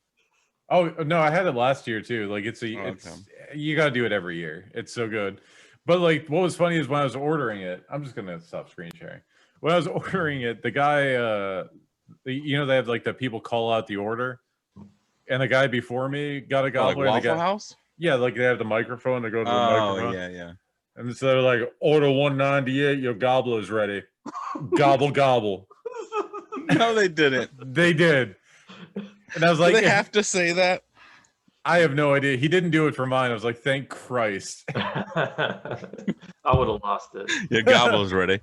oh no, I had it last year too. Like it's okay. you gotta do it every year. It's so good. But like what was funny is when I was ordering it, I'm just gonna stop screen sharing. When I was ordering it, the guy you know, they have like the people call out the order, and the guy before me got a gobbler. Like and the Waffle guy, House? yeah, like they have the microphone. They go to the Oh, microphone. yeah. And so they're like, order 198, your gobbler's ready. Gobble gobble. No, they didn't. They did. And I was like, do they have to say that? I have no idea. He didn't do it for mine. I was like, thank Christ. I would have lost it. Yeah, gobble's ready.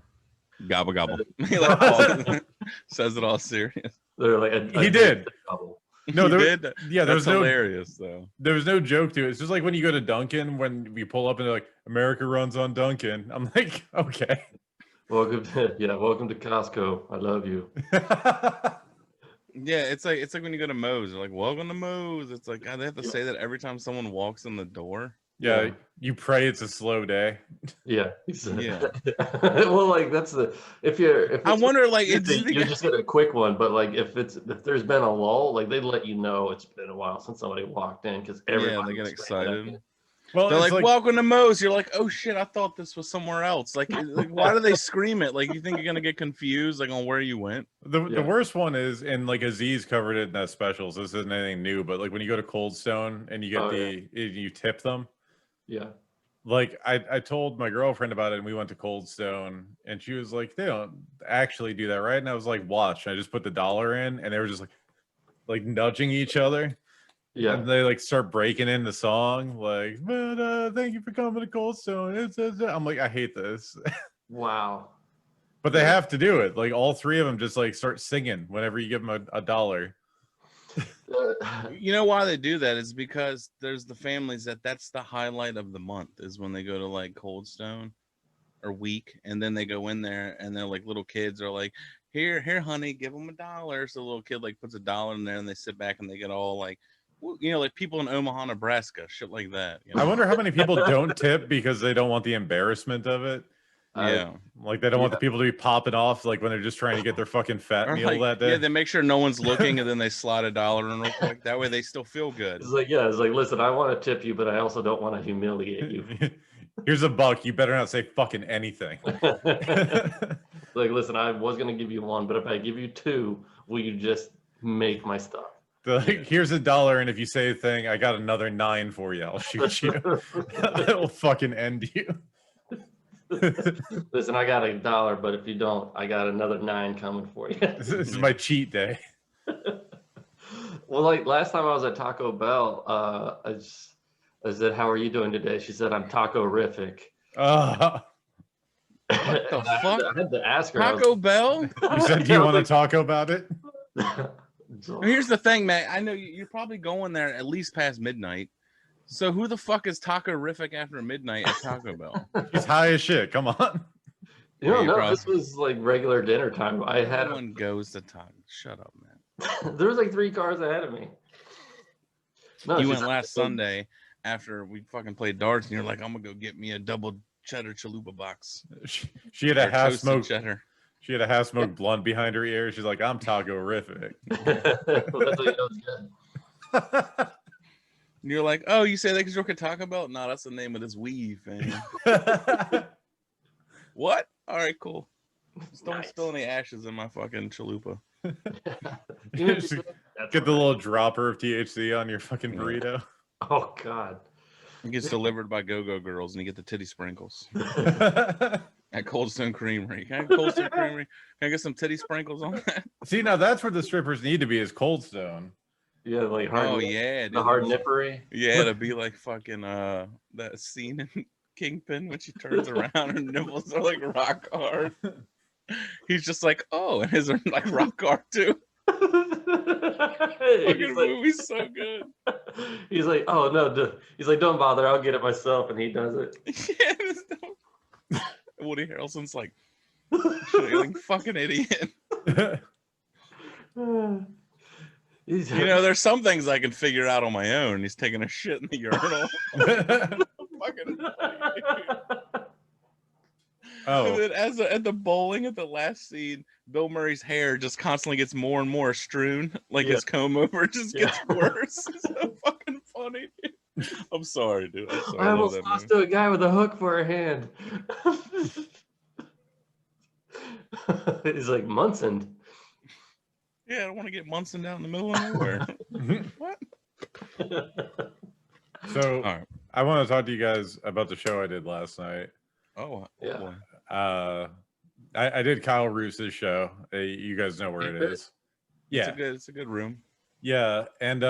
Gobble gobble. He like says it all serious. They're like He did. Gobble. No, He there, did. yeah, there That's was no hilarious though. there was no joke to it. It's just like when you go to Dunkin', when we pull up and they're like, America runs on Dunkin'. I'm like, okay. Welcome to Costco. I love you. Yeah, it's like when you go to Moe's, they're like, welcome to Moe's. It's like, God, they have to say that every time someone walks in the door. Yeah, you pray it's a slow day. Yeah. Yeah. Well, like that's the if I wonder, like, you just get a quick one, but like if there's been a lull, like they let you know it's been a while since somebody walked in because everybody they get excited. Well, They're it's like, welcome to Moe's. You're like, oh shit, I thought this was somewhere else. Like why do they scream it? Like, you think you're gonna get confused, like on where you went? the worst one is, and like Aziz covered it in that specials. This isn't anything new, but like when you go to Cold Stone and you get you tip them. Yeah. Like I told my girlfriend about it, and we went to Cold Stone, and she was like, they don't actually do that, right? And I was like, watch. And I just put the dollar in, and they were just like nudging each other. Yeah. And they like start breaking in the song, like, but thank you for coming to Cold Stone. I'm like, I hate this. Wow. But they have to do it. Like all three of them just like start singing whenever you give them a dollar. You know why they do that is because there's the families that's the highlight of the month is when they go to like Cold Stone or Week, and then they go in there and they're like little kids are like, here honey, give them $1. So the little kid like puts $1 in there and they sit back and they get all like, you know, like people in Omaha, Nebraska, shit like that. You know? I wonder how many people don't tip because they don't want the embarrassment of it. Yeah, like they don't want the people to be popping off like when they're just trying to get their fucking fat or meal like, that day. Yeah, they make sure no one's looking and then they slide $1 in real quick. That way they still feel good. It's like, listen, I want to tip you, but I also don't want to humiliate you. Here's $1. You better not say fucking anything. Like, listen, I was gonna give you 1, but if I give you 2, will you just make my stuff? Like, here's $1, and if you say a thing, I got another 9 for you. I'll shoot you. I will fucking end you. Listen, I got $1, but if you don't, I got another 9 coming for you. This is my cheat day. Well, like last time I was at Taco Bell, I said, "How are you doing today?" She said, "I'm taco-rific." What the fuck? I had to ask her. Taco Bell? You said, do you want to talk about it? Here's the thing, man. I know you're probably going there at least past midnight. So who the fuck is taco-rific after midnight at Taco Bell? He's high as shit. Come on. No, this was like regular dinner time. I had Everyone goes to Taco. Shut up, man. There was like 3 cars ahead of me. No, You went last Sunday after we fucking played darts, and you're like, "I'm gonna go get me a double cheddar chalupa box." She had a Or half toasted smoked cheddar. She had a half smoked blunt behind her ear. She's like, I'm taco-rific. Well, that's what you know is good. And you're like, "Oh, you say that because you work at Taco Bell?" No, that's the name of this weave, man. What? All right, cool. Just don't spill any ashes in my fucking chalupa. Just get the little dropper of THC on your fucking burrito. Oh God. It gets delivered by Go-Go Girls, and you get the titty sprinkles at Cold Stone Creamery. Can I get Cold Stone Creamery? Can I get some titty sprinkles on that? See, now that's where the strippers need to be, is Cold Stone. Yeah, like hard. Oh yeah, the hard nippery. Yeah, to be like fucking that scene in Kingpin when she turns around, her nipples are like rock hard. He's just like, oh, and his are like rock hard too. Fucking movie's so good. He's like, oh no, he's like, don't bother, I'll get it myself, and he does it. Yeah, Woody Harrelson's like, like fucking idiot. You know, there's some things I can figure out on my own. He's taking a shit in the urinal. Fucking Oh, and then at the bowling at the last scene, Bill Murray's hair just constantly gets more and more strewn. Like his comb over just gets worse. It's so fucking funny. I'm sorry, dude. I'm sorry. I almost lost to a guy with a hook for a hand. He's like Munson. Yeah, I don't want to get Munson down in the middle of nowhere. What? so All right. I want to talk to you guys about the show I did last night. Oh, Yeah. boy. I did Kyle Roos's show. You guys know where it is. Yeah, It's a good room. yeah, and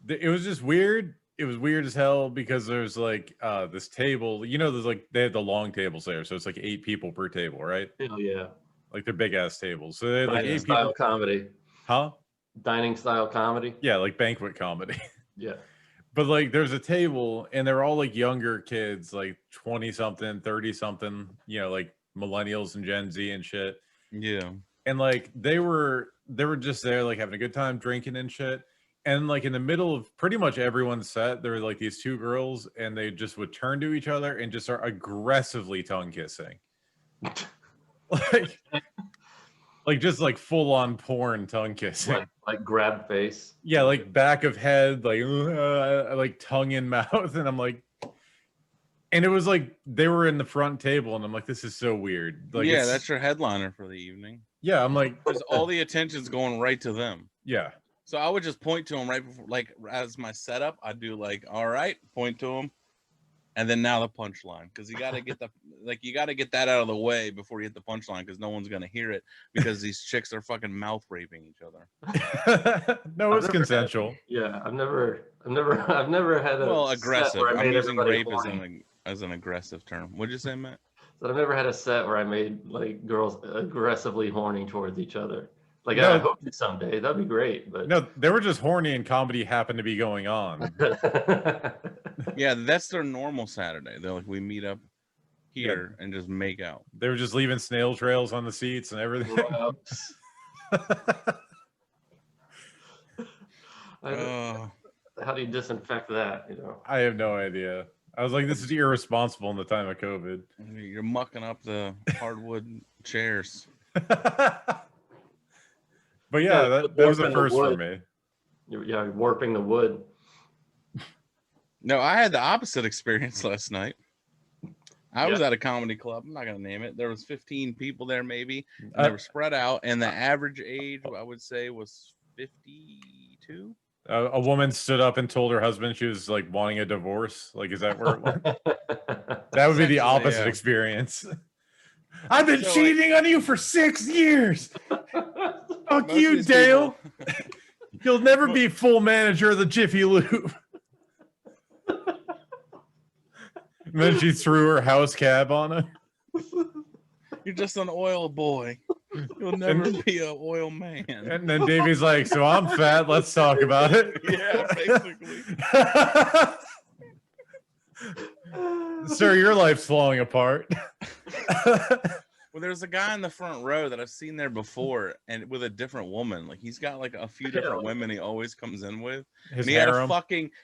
it was just weird. It was weird as hell because there's like this table. You know, there's like they had the long tables there, so it's like 8 people per table, right? Hell yeah. Like they're big ass tables. So they had like Dining 8 style people. comedy. Huh? Dining style comedy. Yeah, like banquet comedy. Yeah. But like there's a table and they're all like younger kids, like 20 something, 30 something, you know, like millennials and Gen Z and shit. Yeah. And like they were just there like having a good time drinking and shit. And like in the middle of pretty much everyone's set, there were like these 2 girls and they just would turn to each other and just start aggressively tongue kissing. like just like full on porn tongue kissing. Like grab face. Yeah, like back of head, like tongue in mouth, and I'm like, and it was like they were in the front table, and I'm like, this is so weird. Like, yeah, that's your headliner for the evening. Yeah, I'm like, because all the attention's going right to them. Yeah. So I would just point to them right before, like as my setup. I'd do like, all right, point to them, and then now the punchline, because you got to get that out of the way before you hit the punchline, because no one's gonna hear it, because these chicks are fucking mouth raping each other. No, it's consensual. I've never had a aggressive. Set where I I'm made using everybody rape horny. as an aggressive term. What'd you say, Matt? But I've never had a set where I made like girls aggressively horny towards each other. Like No. I hope to someday. That'd be great. But No, they were just horny and comedy happened to be going on. Yeah, that's their normal Saturday. They're like, we meet up here and just make out. They were just leaving snail trails on the seats and everything. How do you disinfect that? You know, I have no idea. I was like, this is irresponsible in the time of COVID. You're mucking up the hardwood chairs. But yeah, that was a first for me. Yeah, warping the wood. No, I had the opposite experience last night. I was at a comedy club. I'm not going to name it. There was 15 people there maybe. And they were spread out. And the average age, I would say, was 52. A woman stood up and told her husband she was like wanting a divorce. Like, is that where it went? That would be the opposite experience. I've been cheating on you for 6 years. Fuck you, Dale. You'll never be full manager of the Jiffy Lube. And then she threw her house cab on him. You're just an oil boy. You'll never be an oil man. And then Davey's like, so I'm fat. Let's talk about it. Yeah, basically. Sir, your life's falling apart. Well, there's a guy in the front row that I've seen there before, and with a different woman. Like he's got like a few different women he always comes in with. His and he had harem.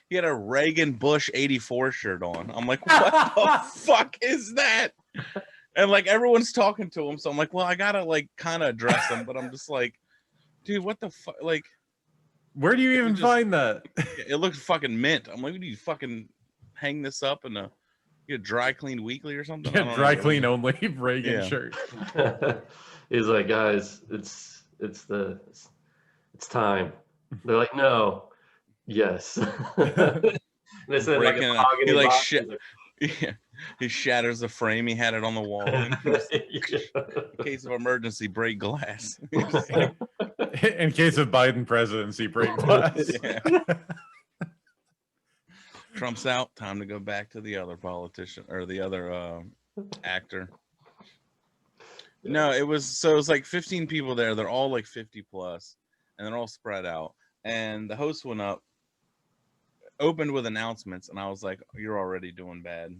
he had a Reagan Bush 84 shirt on. I'm like, what the fuck is that? And like everyone's talking to him, so I'm like, well, I gotta like kind of address him, but I'm just like, dude, what the fuck? Like, where do you even find that? It looks fucking mint. I'm like, do you fucking hang this up in a dry clean weekly or something? Yeah, dry clean only Reagan shirt. He's like, guys, it's time. They're like, no, yes. They said like a he like yeah. He shatters the frame he had it on the wall. In case of emergency, break glass. In case of Biden presidency, break glass. Yeah. Trump's out. Time to go back to the other politician or the other actor. No, it was like 15 people there. They're all like 50 plus, and they're all spread out. And the host went up, opened with announcements, and I was like, "You're already doing bad."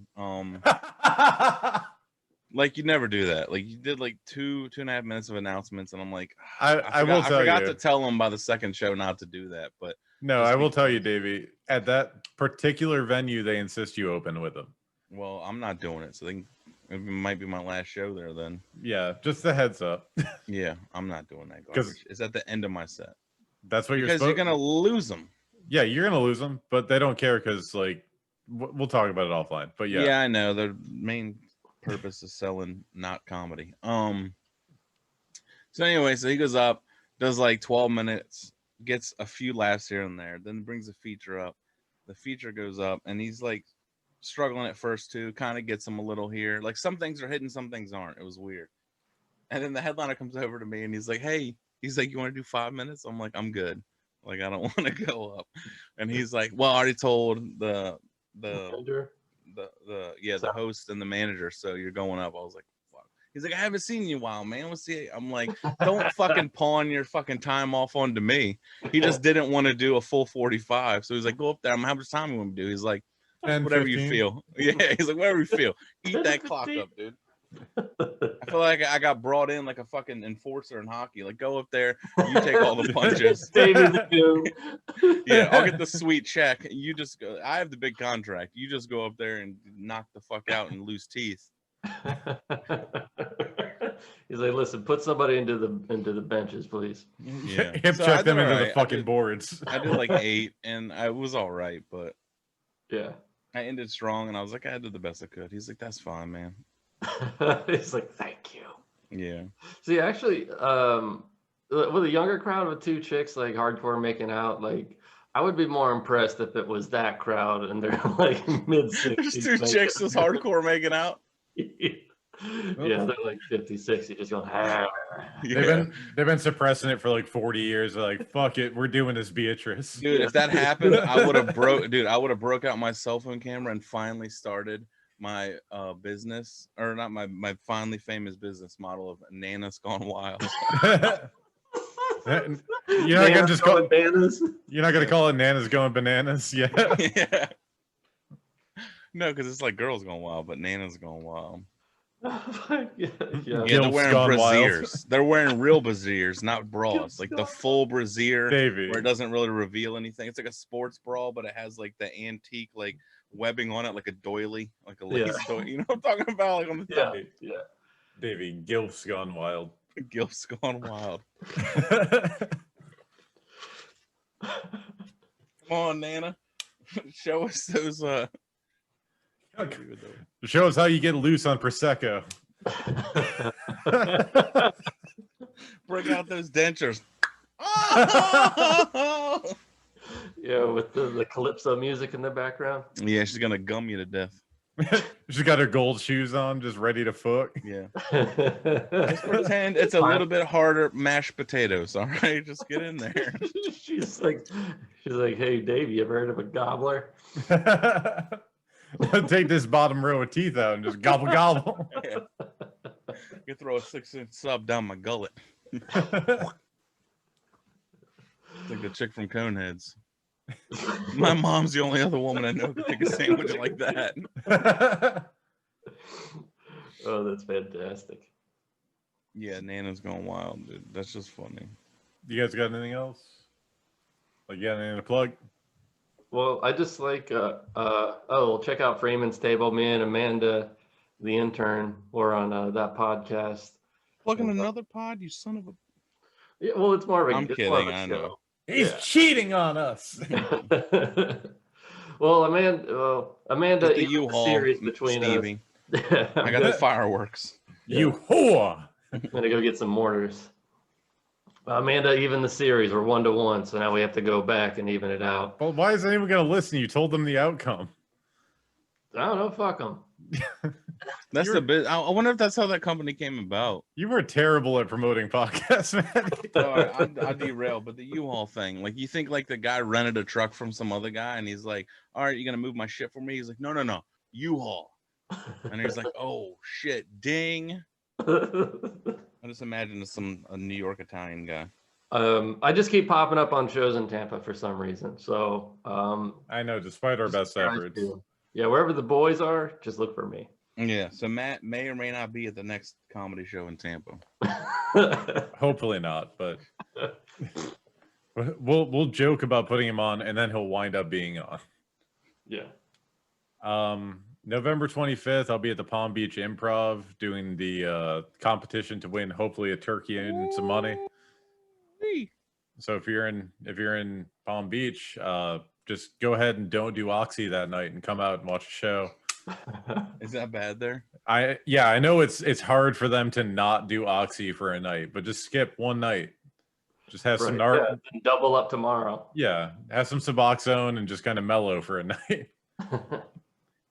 Like you never do that. Like you did like 2.5 minutes of announcements, and I'm like, I will tell you. I forgot to tell them by the second show not to do that. But no, I will tell you, Davey. At that particular venue, they insist you open with them. Well, I'm not doing it, so it might be my last show there then. Yeah, just a heads up. Yeah, I'm not doing that garbage. It's at the end of my set. That's what because you're gonna lose them. Yeah, you're gonna lose them, but they don't care because like we'll talk about it offline. But yeah, yeah, I know their main purpose is selling, not comedy. So anyway, so he goes up, does like 12 minutes, gets a few laughs here and there, then brings a feature up. The feature goes up, and he's like struggling at first too, kind of gets him a little here. Like some things are hitting, some things aren't. It was weird. And then the headliner comes over to me and he's like, "Hey," he's like, "You want to do 5 minutes?" I'm like, "I'm good. Like I don't want to go up." And he's like, "Well, I already told the host and the manager, so you're going up." I was like, "Fuck." He's like, "I haven't seen you in a while, man. Let's see." I'm like, "Don't fucking pawn your fucking time off onto me." He just didn't want to do a full 45, so he's like, "Go up there. I'm how much time you want to do?" He's like, 10, "Whatever 15. you feel." Yeah, he's like, "Whatever you feel." Eat that clock up, dude. I feel like I got brought in like a fucking enforcer in hockey. Like, go up there, you take all the punches. Yeah, I'll get the sweet check. You just go. I have the big contract. You just go up there and knock the fuck out and lose teeth. He's like, "Listen, put somebody into the benches, please." Yeah, hip check them into the fucking boards. I did like 8, and I was all right, but yeah, I ended strong, and I was like, I did the best I could. He's like, "That's fine, man." He's like, "Thank you." Yeah. See, actually, with a younger crowd with 2 chicks like hardcore making out, like I would be more impressed if it was that crowd and they're like mid-60s. There's 2 chicks just hardcore making out. Yeah, they're like 50, 60, just going. Ah. They've been suppressing it for like 40 years. They're like, fuck it, we're doing this, Beatrice. Dude, if that happened, I would have broke out my cell phone camera and finally started my business, or not my finally famous business model of Nana's Gone Wild. You're not gonna just call it bananas. You're not gonna call it Nana's Going Bananas. Yeah. Yeah. No, because it's like Girls Gone Wild, but Nana's Gone Wild. Yeah, they're wearing brassieres. They're wearing real brassieres, not bras. Like the full brassiere, where it doesn't really reveal anything. It's like a sports bra, but it has like the antique like webbing on it, like a doily, like a lace doily. You know what I'm talking about? Like on the top. Yeah. Davey, Gilf's Gone Wild. Gilf's Gone Wild. Come on, Nana. Show us those show us how you get loose on Prosecco. Bring out those dentures. Yeah, with the calypso music in the background. Yeah, she's gonna gum you to death. She's got her gold shoes on, just ready to fuck. Yeah. Just pretend it's a little bit harder mashed potatoes, all right? Just get in there. She's like, "Hey, Dave, you ever heard of a gobbler?" Take this bottom row of teeth out and just gobble gobble. Yeah. You throw a 6-inch sub down my gullet. It's like the chick from Coneheads. My mom's the only other woman I know who can make a sandwich like that. Oh, that's fantastic. Yeah, Nana's Gone Wild, dude. That's just funny. You guys got anything else? Like, you got anything to plug? Well, I just like, check out Freeman's Table. Me and Amanda, the intern, were on that podcast. Plugging another pod, you son of a... Yeah, well, it's more of a... I'm kidding, I know. He's cheating on us. Well, Amanda, the U-Haul series between Stevie. us. I got the fireworks. You whore. I'm gonna go get some mortars. Amanda, even the series were 1-1, so now we have to go back and even it out. Well, why is anyone gonna listen? You told them the outcome. I don't know. Fuck them. That's the bit. I wonder if that's how that company came about. You were terrible at promoting podcasts, man. I derailed, but the U-Haul thing, like you think like the guy rented a truck from some other guy and he's like, "All right, you gonna move my shit for me?" He's like, No, U-Haul. And he's like, "Oh shit, ding." I just imagine it's a New York Italian guy. I just keep popping up on shows in Tampa for some reason. So I know, despite our best efforts. Yeah, wherever the boys are, just look for me. Yeah, so Matt may or may not be at the next comedy show in Tampa. Hopefully not, but we'll joke about putting him on, and then he'll wind up being on. Yeah. November 25th, I'll be at the Palm Beach Improv doing the competition to win hopefully a turkey and some money. So if you're in Palm Beach, just go ahead and don't do Oxy that night and come out and watch a show. Is that bad there? I know it's hard for them to not do Oxy for a night, but just skip one night. Just have some and double up tomorrow. Yeah, have some Suboxone and just kind of mellow for a night.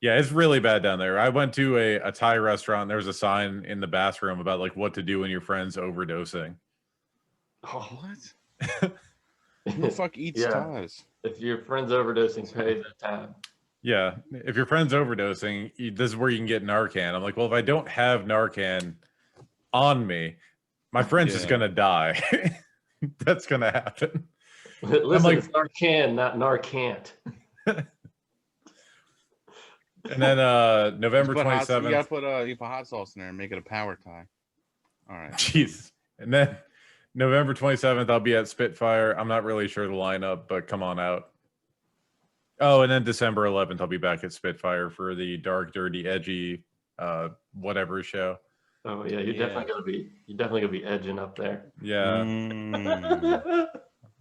Yeah, it's really bad down there. I went to a Thai restaurant. There was a sign in the bathroom about like what to do when your friend's overdosing. Oh, what? Who the fuck eats Thais? If your friend's overdosing, pay the tab. Yeah, if your friend's overdosing, this is where you can get Narcan. I'm like, well, if I don't have Narcan on me, my friend's just gonna die. That's gonna happen. Listen, it's Narcan, not Narcant. And then November 27th. You gotta put hot sauce in there and make it a power tie. All right. Jeez. And then November 27th, I'll be at Spitfire. I'm not really sure the lineup, but come on out. Oh, and then December 11th, I'll be back at Spitfire for the dark, dirty, edgy, whatever show. Oh yeah, you're definitely gonna be edging up there. Yeah.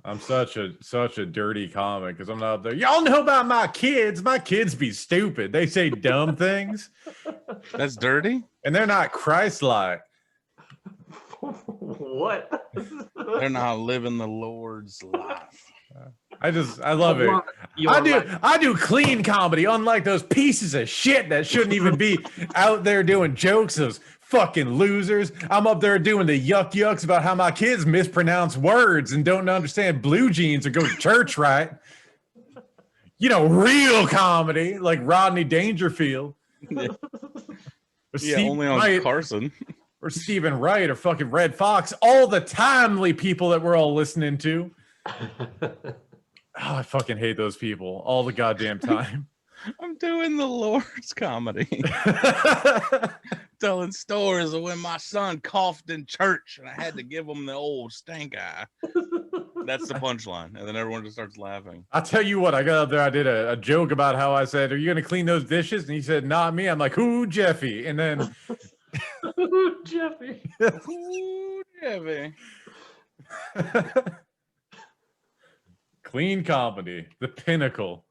I'm such a dirty comic because I'm not up there. Y'all know about my kids. My kids be stupid. They say dumb things. That's dirty? And they're not Christ-like. What? They're not living the Lord's life. I love it. I do clean comedy, unlike those pieces of shit that shouldn't even be out there doing jokes. Those fucking losers. I'm up there doing the yucks about how my kids mispronounce words and don't understand blue jeans or go to church right. You know, real comedy like Rodney Dangerfield. Only on Wright, Carson. or Stephen Wright or fucking Red Fox. All the timely people that we're all listening to. I fucking hate those people all the goddamn time. I'm doing the Lord's comedy. Telling stories of when my son coughed in church and I had to give him the old stank eye. That's the punchline. And then everyone just starts laughing. I'll tell you what, I got up there, I did a joke about how I said, "Are you going to clean those dishes?" And he said, "Not me." I'm like, "Who, Jeffy?" And then... Jeffy. Ooh, Jeffy. Clean comedy, the pinnacle.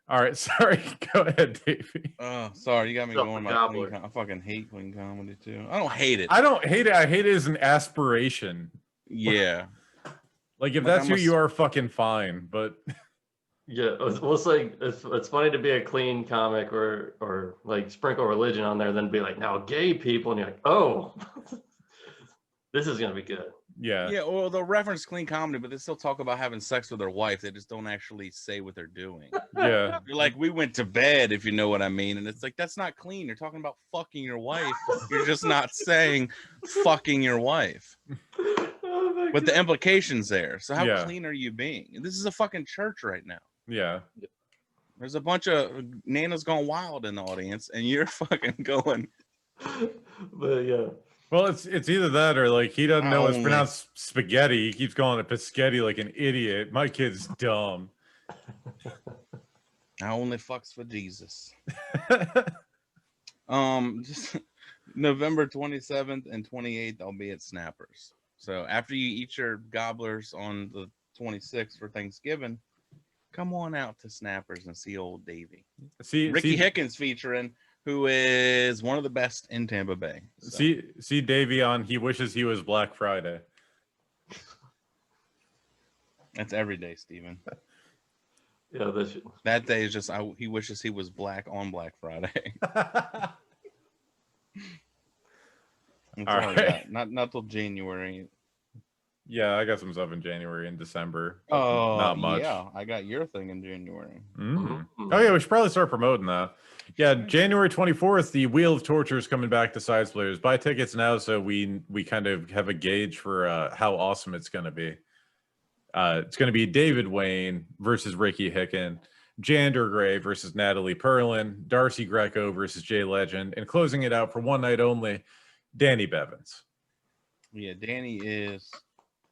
All right, sorry. Go ahead, Davey. Oh, sorry, you got me going. I fucking hate clean comedy too. I don't hate it. I don't hate it. I hate it as an aspiration. Yeah. Like if that's who you are, fucking fine. But yeah, well, it's like it's funny to be a clean comic or like sprinkle religion on there, then be like, now gay people, and you're like, oh, this is gonna be good. Yeah. Yeah, well, they'll reference clean comedy, but they still talk about having sex with their wife. They just don't actually say what they're doing. Yeah. You're like, we went to bed, if you know what I mean. And it's like, that's not clean. You're talking about fucking your wife. You're just not saying fucking your wife. Oh, but the implication's there. So how clean are you being? And this is a fucking church right now. Yeah. There's a bunch of nanas gone wild in the audience, and you're fucking going. But yeah. Well, it's either that or like he doesn't know it's pronounced spaghetti. He keeps calling it piscetti like an idiot. My kid's dumb. I only fucks for Jesus. Just November 27th and 28th, I'll be at Snappers. So after you eat your gobblers on the 26th for Thanksgiving, come on out to Snappers and see old Davey. Ricky Hickens featuring, who is one of the best in Tampa Bay. So. See Davey on He Wishes He Was Black Friday. That's every day, Steven. Yeah, that day is just he wishes he was black on Black Friday. All right. Not till January. Yeah, I got some stuff in January and December. Oh, not much. Yeah, I got your thing in January. Oh yeah, we should probably start promoting that. Yeah, January 24th, the Wheel of Torture is coming back to Sides Players. Buy tickets now so we kind of have a gauge for how awesome it's going to be. It's going to be David Wayne versus Ricky Hicken. Jander Gray versus Natalie Perlin, Darcy Greco versus Jay Legend, and closing it out for one night only, Danny Bevins. Yeah, Danny is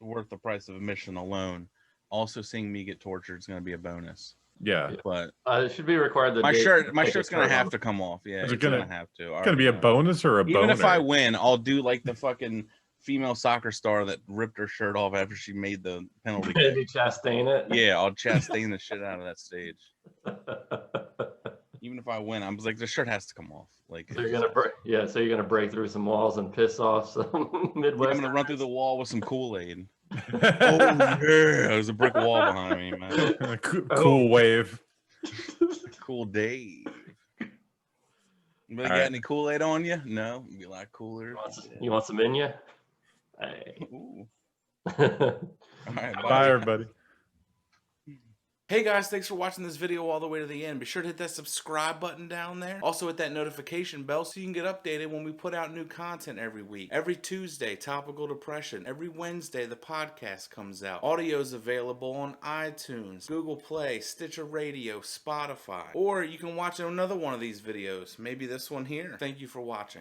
worth the price of admission alone. Also, seeing me get tortured is going to be a bonus. Yeah, but it should be required that my shirt's going to have to come off. Yeah, is it's it going to have to. It's going to be a bonus or a boner? Even if I win, I'll do like the fucking female soccer star that ripped her shirt off after she made the penalty. Maybe chastain it. Yeah, I'll chastain the shit out of that stage. Even if I win, I'm like, the shirt has to come off. Like, so you're gonna so you're gonna break through some walls and piss off some Midwest. I'm gonna run through the wall with some Kool-Aid. Oh yeah, there's a brick wall behind me, man. Cool wave. Cool Dave. You got any Kool-Aid on you? No, you be like cooler. You want some in you? Hey. Ooh. All right, bye everybody. Hey guys, thanks for watching this video all the way to the end. Be sure to hit that subscribe button down there. Also hit that notification bell so you can get updated when we put out new content every week. Every Tuesday, Topical Depression. Every Wednesday, the podcast comes out. Audio is available on iTunes, Google Play, Stitcher Radio, Spotify. Or you can watch another one of these videos. Maybe this one here. Thank you for watching.